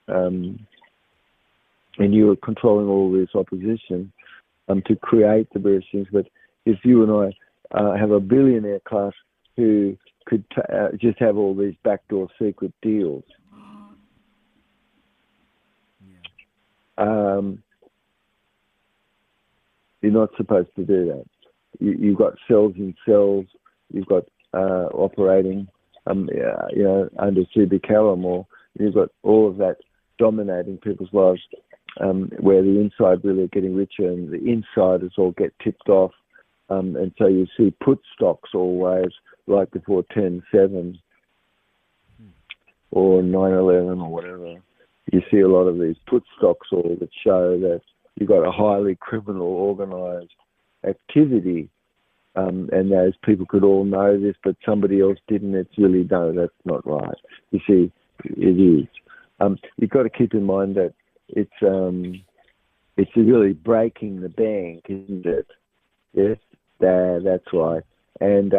and you are controlling all this opposition to create the various things. But if you and I have a billionaire class who could just have all these backdoor secret deals, you're not supposed to do that. You've got cells in cells. You've got operating, under Subi Calamore. You've got all of that dominating people's lives, where the inside really are getting richer, and the insiders all get tipped off. And so you see put stocks always, like before 10/7 or 9/11 or whatever. You see a lot of these put stocks all that show that you've got a highly criminal organised activity, and those people could all know this, but somebody else didn't. It's really, no, that's not right. You see, it is. You've got to keep in mind that it's really breaking the bank, isn't it? Yes, that's right. And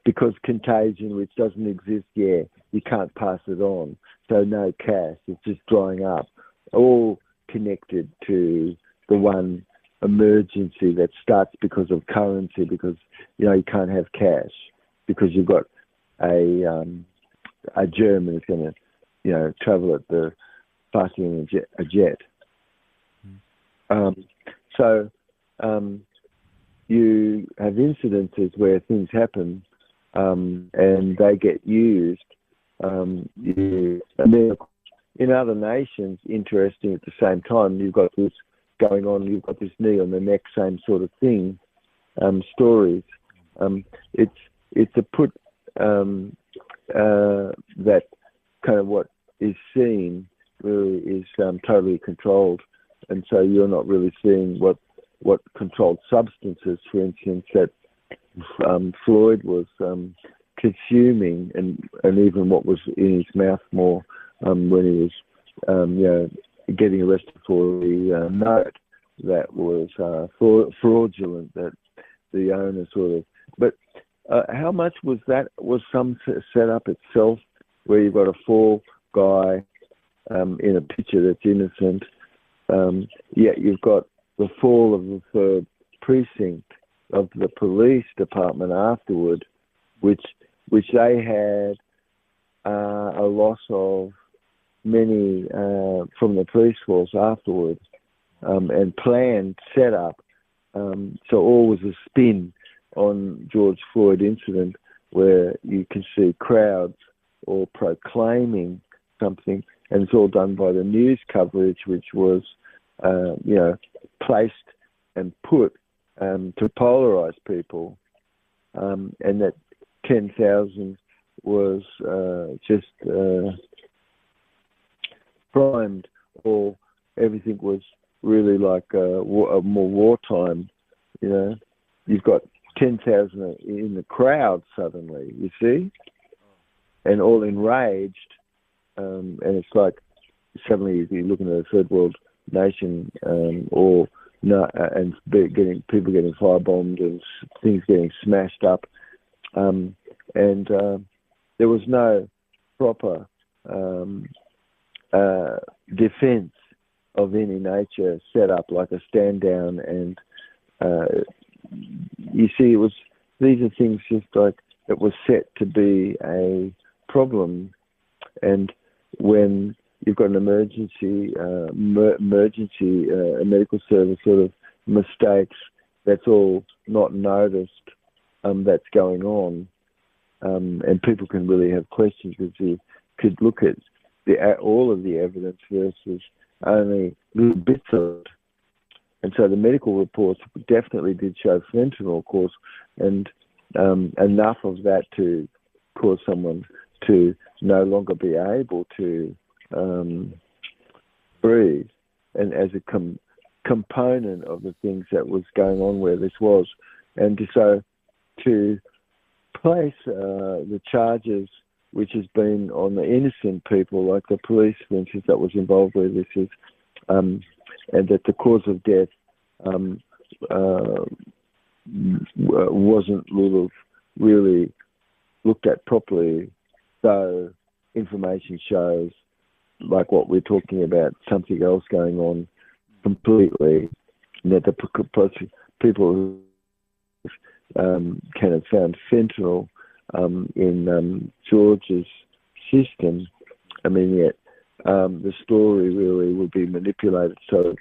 because contagion, which doesn't exist, you can't pass it on. So no cash, it's just drying up. All connected to the one emergency that starts because of currency, because you can't have cash because you've got a German is going to travel at the faster than a jet. So you have incidences where things happen and they get used. And then in other nations, interesting at the same time, you've got this going on. You've got this knee on the neck, same sort of thing. Stories. It's a put that kind of what is seen really is totally controlled, and so you're not really seeing what controlled substances, for instance, that Floyd was consuming, and even what was in his mouth more when he was getting arrested for the note that was fraudulent, that the owner sort of. But how much was some set up itself, where you've got a fall guy in a picture that's innocent, yet you've got the fall of the third precinct of the police department afterward, which they had a loss of many from the police force afterwards, and planned set up. So all was a spin on George Floyd incident, where you can see crowds all proclaiming something, and it's all done by the news coverage, which was placed and put to polarize people, and that 10,000 was just primed, or everything was really like a more wartime. You've got 10,000 in the crowd suddenly, you see, and all enraged, and it's like suddenly you're looking at a third world nation, or no, and people getting firebombed and things getting smashed up, and there was no proper defence of any nature set up, like a stand down, and you see, these are things just like it was set to be a problem, and when you've got an emergency medical service sort of mistakes, that's all not noticed. That's going on, and people can really have questions, because you could look at all of the evidence versus only little bits of it. And so the medical reports definitely did show fentanyl, of course, and enough of that to cause someone to no longer be able to breathe, and as a component of the things that was going on where this was. And so to place the charges which has been on the innocent people, like the police, for instance, that was involved with this, is and that the cause of death wasn't really looked at properly, though information shows, like what we're talking about, something else going on completely, and that the people who can have found fentanyl in George's system. I mean, yet the story really would be manipulated so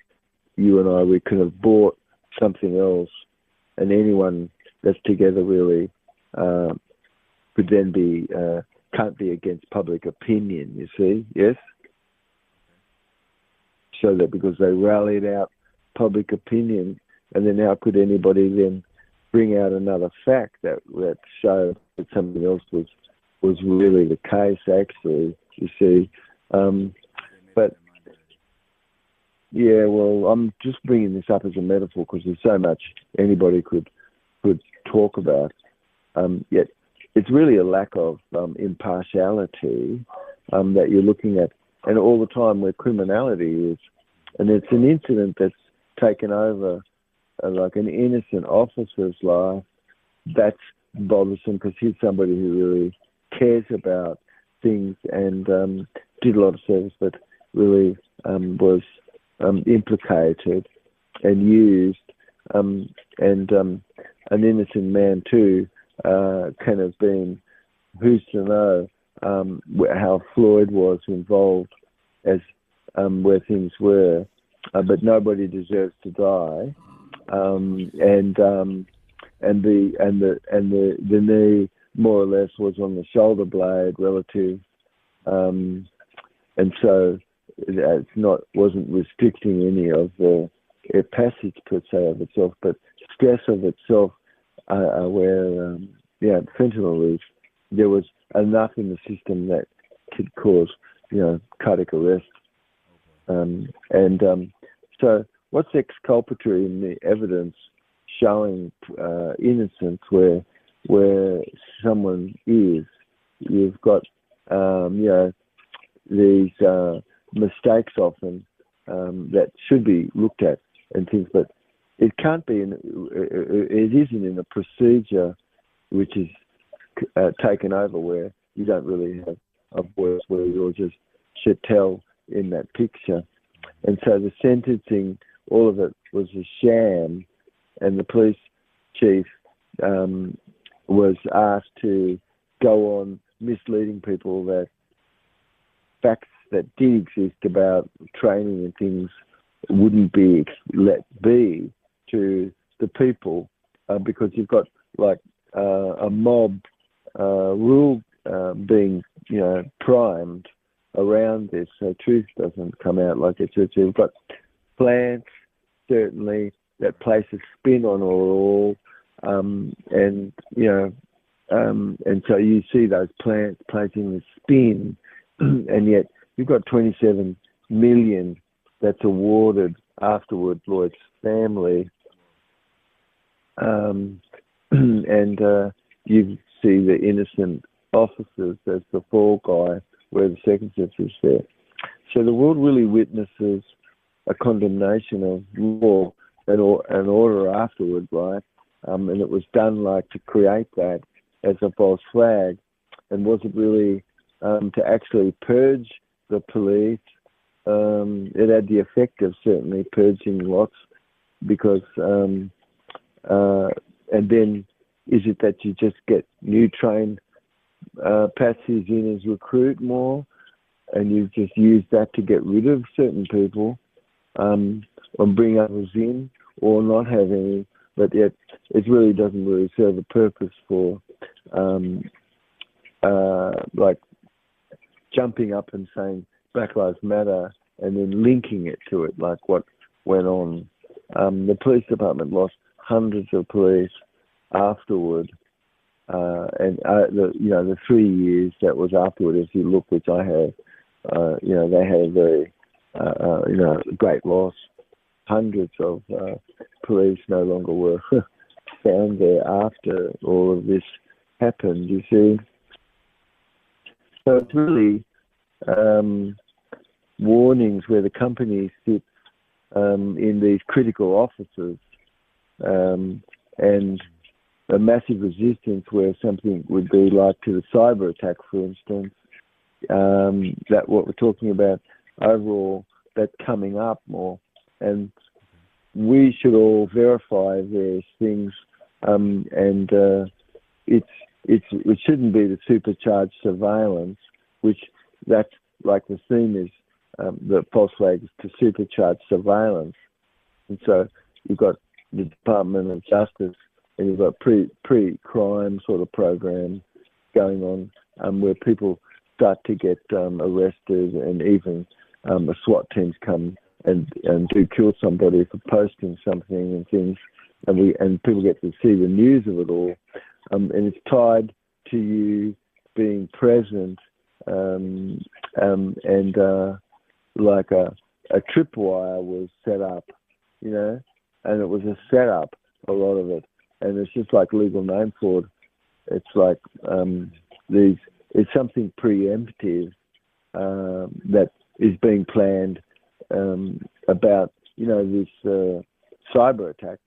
you and I, we could have bought something else, and anyone that's together really could then be, can't be against public opinion, you see, yes? So that because they rallied out public opinion, and then how could anybody then bring out another fact that showed that something else was really the case, actually, you see. But yeah, well, I'm just bringing this up as a metaphor because there's so much anybody could talk about. Yet it's really a lack of impartiality that you're looking at, and all the time where criminality is, and it's an incident that's taken over like an innocent officer's life. That's bothersome because he's somebody who really cares about things and did a lot of service, but really was implicated and used, and an innocent man too can have been, who's to know how Floyd was involved as where things were, but nobody deserves to die, and the knee more or less was on the shoulder blade relative, and so wasn't restricting any of the passage per se of itself, but stress of itself, where fentanyl is, there was enough in the system that could cause cardiac arrest, so what's exculpatory in the evidence showing innocence where someone is? You've got these mistakes often that should be looked at and things, but it can't be. It isn't in a procedure which is taken over where you don't really have a voice, where you're just chattel in that picture. And so the sentencing, all of it was a sham, and the police chief was asked to go on misleading people that facts that did exist about training and things wouldn't be let be to the people, because you've got like a mob rule being primed around this, so truth doesn't come out like it should. So you've got plants certainly that place a spin on all, and so you see those plants placing the spin, and yet you've got 27 million that's awarded afterward, Lloyd's family, and you see the innocent officers as the fall guy, where the second sentence is there. So the world really witnesses a condemnation of law and order afterward, right? And it was done like to create that as a false flag. And was it really to actually purge the police? It had the effect of certainly purging lots, because and then is it that you just get new trained patsies in as recruit more, and you just use that to get rid of certain people, or bring others in, or not have any, but yet it really doesn't really serve a purpose for like jumping up and saying Black Lives Matter and then linking it to it, like what went on. The police department lost hundreds of police afterward, and the 3 years that was afterward, if you look, which I have, they had a very great loss. Hundreds of police no longer were found there after all of this happened, you see. So it's really warnings where the company sits in these critical offices, and a massive resistance where something would be like to the cyber attack, for instance, that what we're talking about overall, that's coming up more. And we should all verify various things, and it shouldn't be the supercharged surveillance, which that's like the theme is, the false flag is to supercharge surveillance. And so you've got the Department of Justice, and you've got pre-crime sort of program going on, where people start to get arrested, and even the SWAT teams come and do kill somebody for posting something and things, and people get to see the news of it all, and it's tied to you being present, and like a tripwire was set up, and it was a setup, a lot of it, and it's just like legal name for it. It's like it's something preemptive that is being planned about this cyber attack,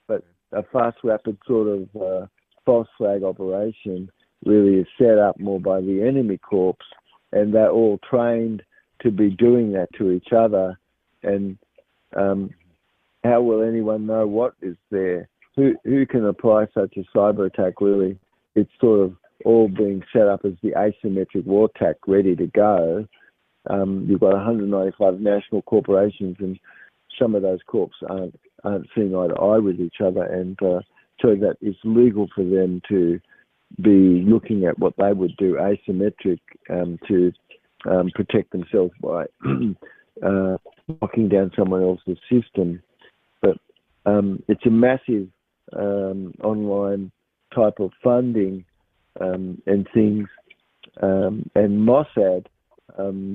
but a fast, rapid sort of false flag operation really is set up more by the enemy corps, and they're all trained to be doing that to each other. And how will anyone know what is there? Who can apply such a cyber attack? Really, it's sort of all being set up as the asymmetric war attack ready to go. You've got 195 national corporations, and some of those corps aren't seeing eye to eye with each other, and so that it's legal for them to be looking at what they would do asymmetric to protect themselves by knocking down someone else's system. But it's a massive online type of funding and things, and Mossad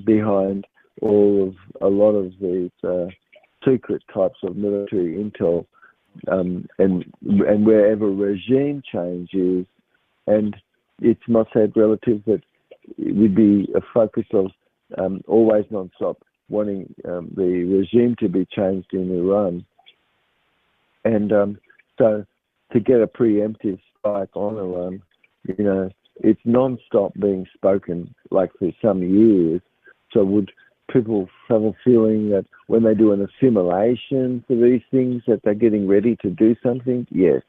behind a lot of these secret types of military intel, and wherever regime change is, and it's Mossad relative that it would be a focus of always non-stop wanting the regime to be changed in Iran. And so to get a preemptive strike on Iran, it's non-stop being spoken like for some years. So would people have a feeling that when they do an assimilation for these things that they're getting ready to do something? Yes.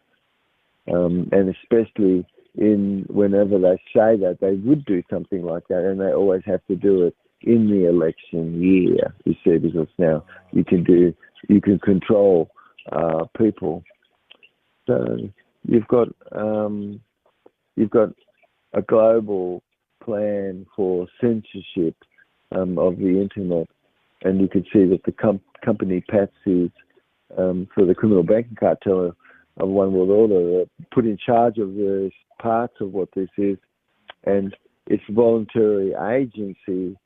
And especially whenever they say that they would do something like that, and they always have to do it in the election year, you see, because now you can control people. So you've got a global plan for censorship of the internet, and you could see that the company patsies for the criminal banking cartel of One World Order are put in charge of various parts of what this is, and it's voluntary agency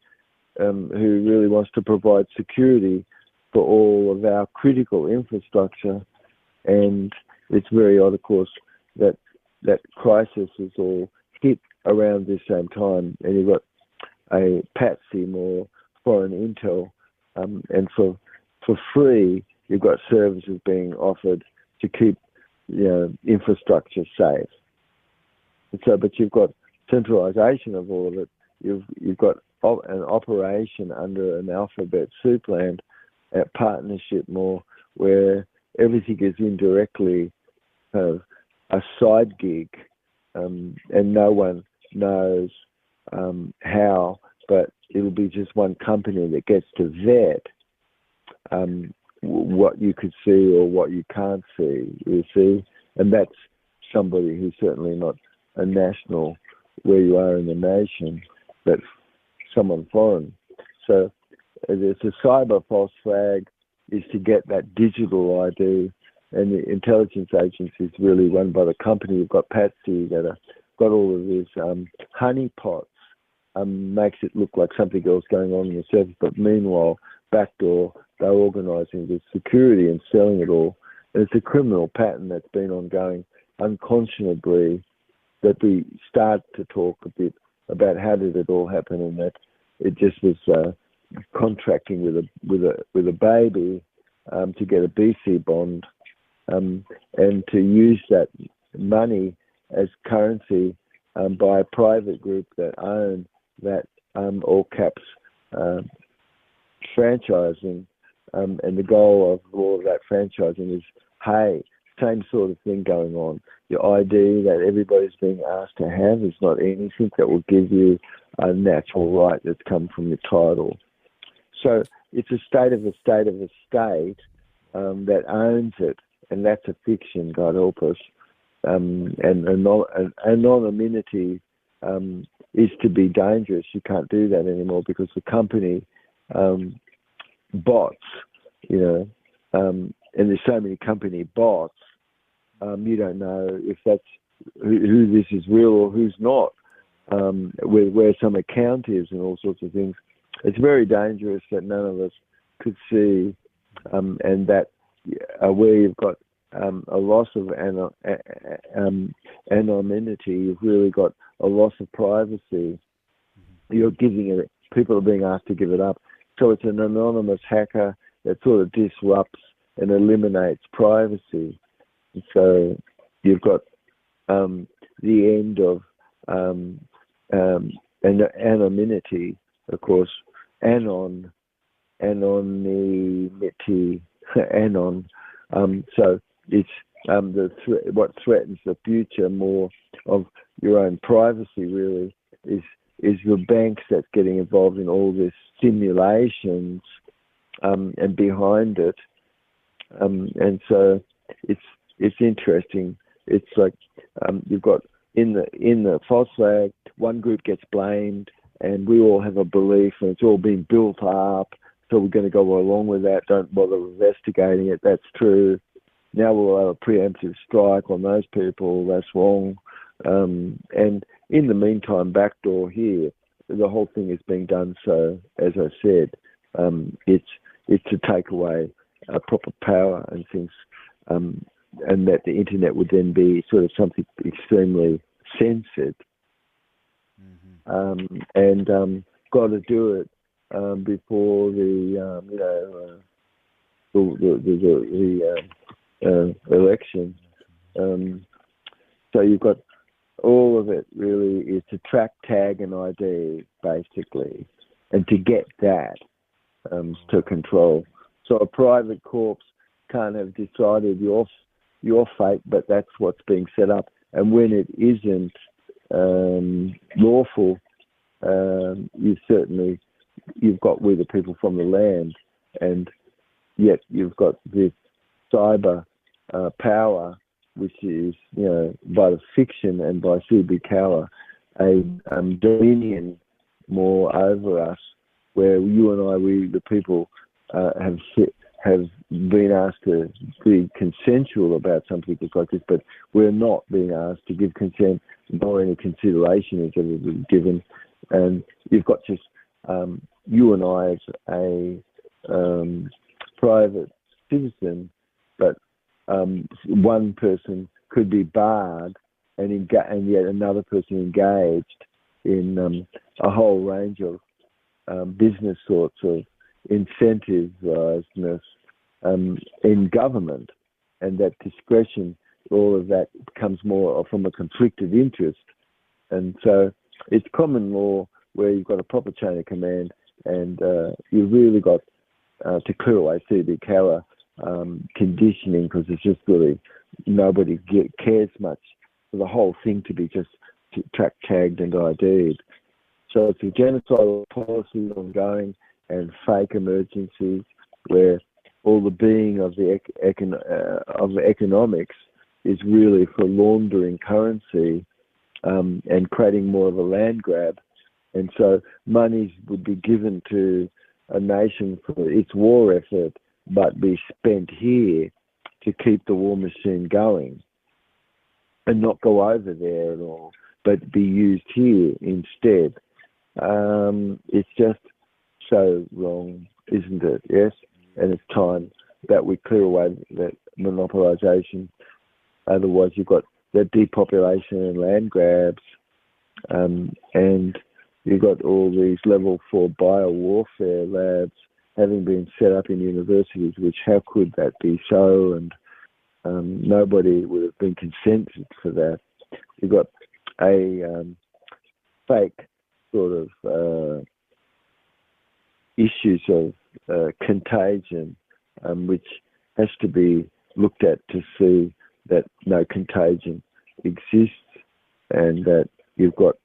who really wants to provide security for all of our critical infrastructure. And it's very odd, of course, that crisis is all hit around this same time, and you've got a patsy, more foreign intel, and for free, you've got services being offered to keep infrastructure safe. And so, but you've got centralization of all of it. You've got an operation under an alphabet soup land at partnership more, where everything is indirectly a side gig, and no one knows how, but it'll be just one company that gets to vet what you could see or what you can't see, you see, and that's somebody who's certainly not a national where you are in the nation, but someone foreign. So there's a cyber false flag is to get that digital ID, and the intelligence agency is really run by the company. You've got Patsy that have got all of these honeypots, makes it look like something else going on in the surface, but meanwhile, backdoor, they're organising the security and selling it all. And it's a criminal pattern that's been ongoing unconscionably, that we start to talk a bit about how did it all happen, and that it just was contracting with a baby to get a BC bond, and to use that money as currency by a private group that own that all caps franchising, and the goal of all of that franchising is, hey, same sort of thing going on. Your ID that everybody's being asked to have is not anything that will give you a natural right that's come from your title. So it's a state of a state of a state that owns it, and that's a fiction, God help us. And anonymity is to be dangerous. You can't do that anymore because the company bots, and there's so many company bots, you don't know if that's who this is real or who's not, where some account is and all sorts of things. It's very dangerous that none of us could see, and that where you've got a loss of anonymity, you've really got a loss of privacy. You're giving it, people are being asked to give it up. So it's an anonymous hacker that sort of disrupts and eliminates privacy. And so you've got the end of anonymity, of course, anonymity, anon. So it's what threatens the future more of your own privacy, really, is your banks that's getting involved in all this simulations, and behind it. And so it's interesting. It's like you've got in the false flag, one group gets blamed, and we all have a belief, and it's all been built up. So we're going to go along with that. Don't bother investigating it. That's true. Now we'll have a preemptive strike on those people. That's wrong. And in the meantime, backdoor here, the whole thing is being done. So, as I said, it's to take away proper power and things, and that the internet would then be sort of something extremely censored. And got to do it before the election. So you've got all of it really is to track, tag, and ID basically, and to get that to control. So a private corps can't have decided your fate, but that's what's being set up. And when it isn't lawful, you've got we the people from the land, and yet you've got this cyber power, which is, by the fiction and by CB Cower, a dominion more over us, where you and I, we the people, have been asked to be consensual about something like this, but we're not being asked to give consent, nor any consideration is ever been given. And you've got just you and I as a private citizen, but one person could be barred and yet another person engaged in a whole range of business sorts of incentivisedness in government, and that discretion, all of that comes more from a conflicted interest. And so it's common law where you've got a proper chain of command, and you've really got to clear away CB Cower conditioning, because it's just really nobody cares much for the whole thing to be just track, tagged, and ID'd. So it's a genocidal policy ongoing, and fake emergencies where all the being of the economics is really for laundering currency and creating more of a land grab. And so monies would be given to a nation for its war effort, but be spent here to keep the war machine going, and not go over there at all, but be used here instead. It's just so wrong, isn't it? Yes? And it's time that we clear away that monopolisation. Otherwise, you've got the depopulation and land grabs, and you've got all these level 4 biowarfare labs having been set up in universities, which how could that be so? And nobody would have been consented for that. You've got a fake sort of issues of contagion, which has to be looked at to see that no contagion exists, and that you've got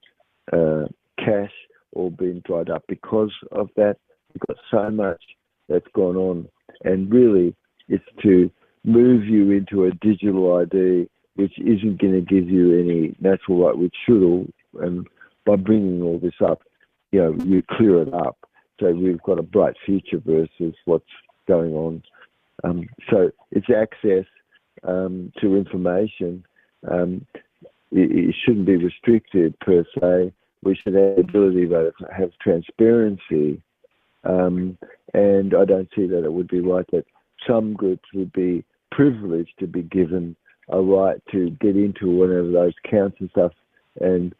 cash all being dried up because of that. You've got so much that's gone on, and really it's to move you into a digital ID, which isn't going to give you any natural right, which should all, and by bringing all this up, you clear it up. So we've got a bright future versus what's going on. So it's access to information. It shouldn't be restricted per se. We should have the ability to have transparency. And I don't see that it would be right that some groups would be privileged to be given a right to get into whatever those counts and stuff, and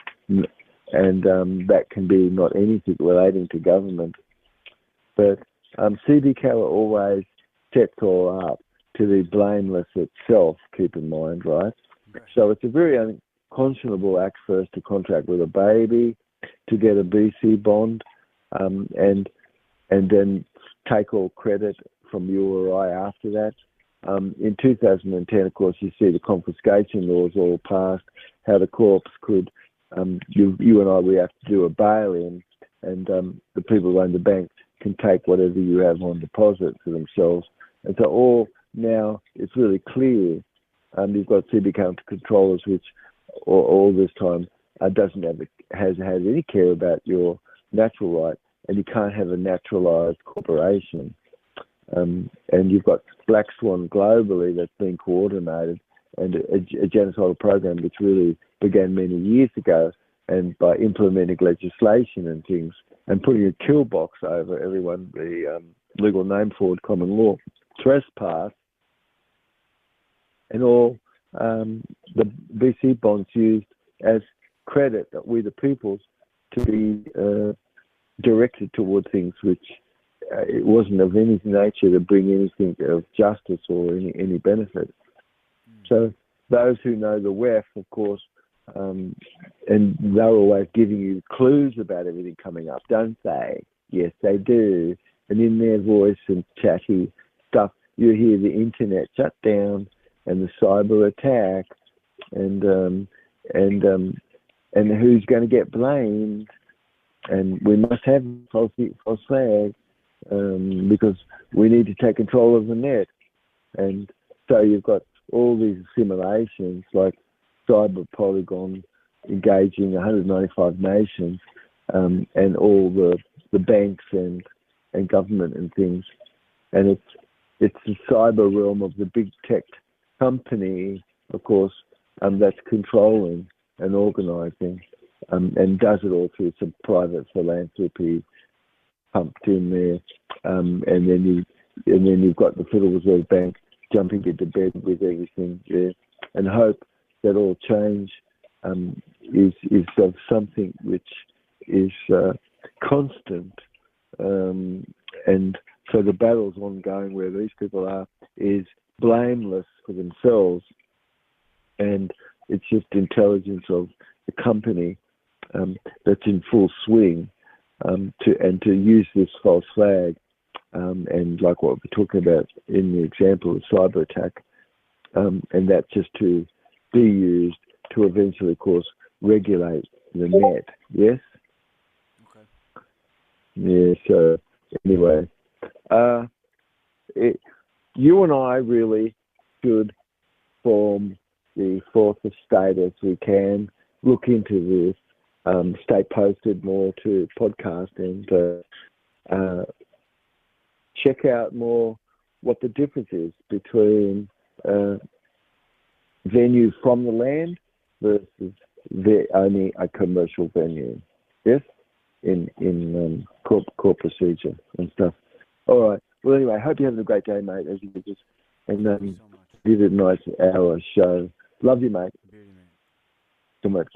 that can be not anything relating to government. But CB Cower always sets all up to be blameless itself, keep in mind, right? So it's a very unconscionable act for us to contract with a baby, to get a BC bond, and then take all credit from you or I after that. In 2010, of course, you see the confiscation laws all passed, how the corps could, you and I, we have to do a bail-in, and the people who own the bank can take whatever you have on deposit for themselves. And so all now it's really clear. You've got CB counter controllers which all this time doesn't has had any care about your natural right, and you can't have a naturalized corporation. And you've got Black Swan globally that's being coordinated, and a genocidal program which really began many years ago, and by implementing legislation and things, and putting a kill box over everyone, the legal name for it, common law, trespass, and all the BC bonds used as credit that we the peoples to be directed toward things which it wasn't of any nature to bring anything of justice or any benefit. So those who know the WEF, of course, and they're always giving you clues about everything coming up, don't they? Yes, they do. And in their voice and chatty stuff, you hear the internet shut down and the cyber attack, and who's going to get blamed? And we must have false flags because we need to take control of the net. And so you've got all these simulations like Cyber Polygon engaging 195 nations and all the banks and government and things. And it's the cyber realm of the big tech company, of course, that's controlling and organising, and does it all through some private philanthropy pumped in there, and then you've got the Federal Reserve Bank jumping into bed with everything there, and hope that all change is of something which is constant, and so the battle's ongoing where these people are is blameless for themselves, and it's just intelligence of the company that's in full swing to use this false flag, and like what we're talking about in the example of cyber attack, and that's just to be used to eventually, of course, regulate the net. Yes? Okay. Yeah, so anyway, you and I really should form the fourth estate as we can, look into this, stay posted more to podcast and check out more what the difference is between venue from the land versus only a commercial venue. Yes? In court procedure and stuff. All right. Well, anyway, I hope you're having a great day, mate, as you just and Thank you so much. did a nice hour show. Love you, mate. Beauty, mate. So much,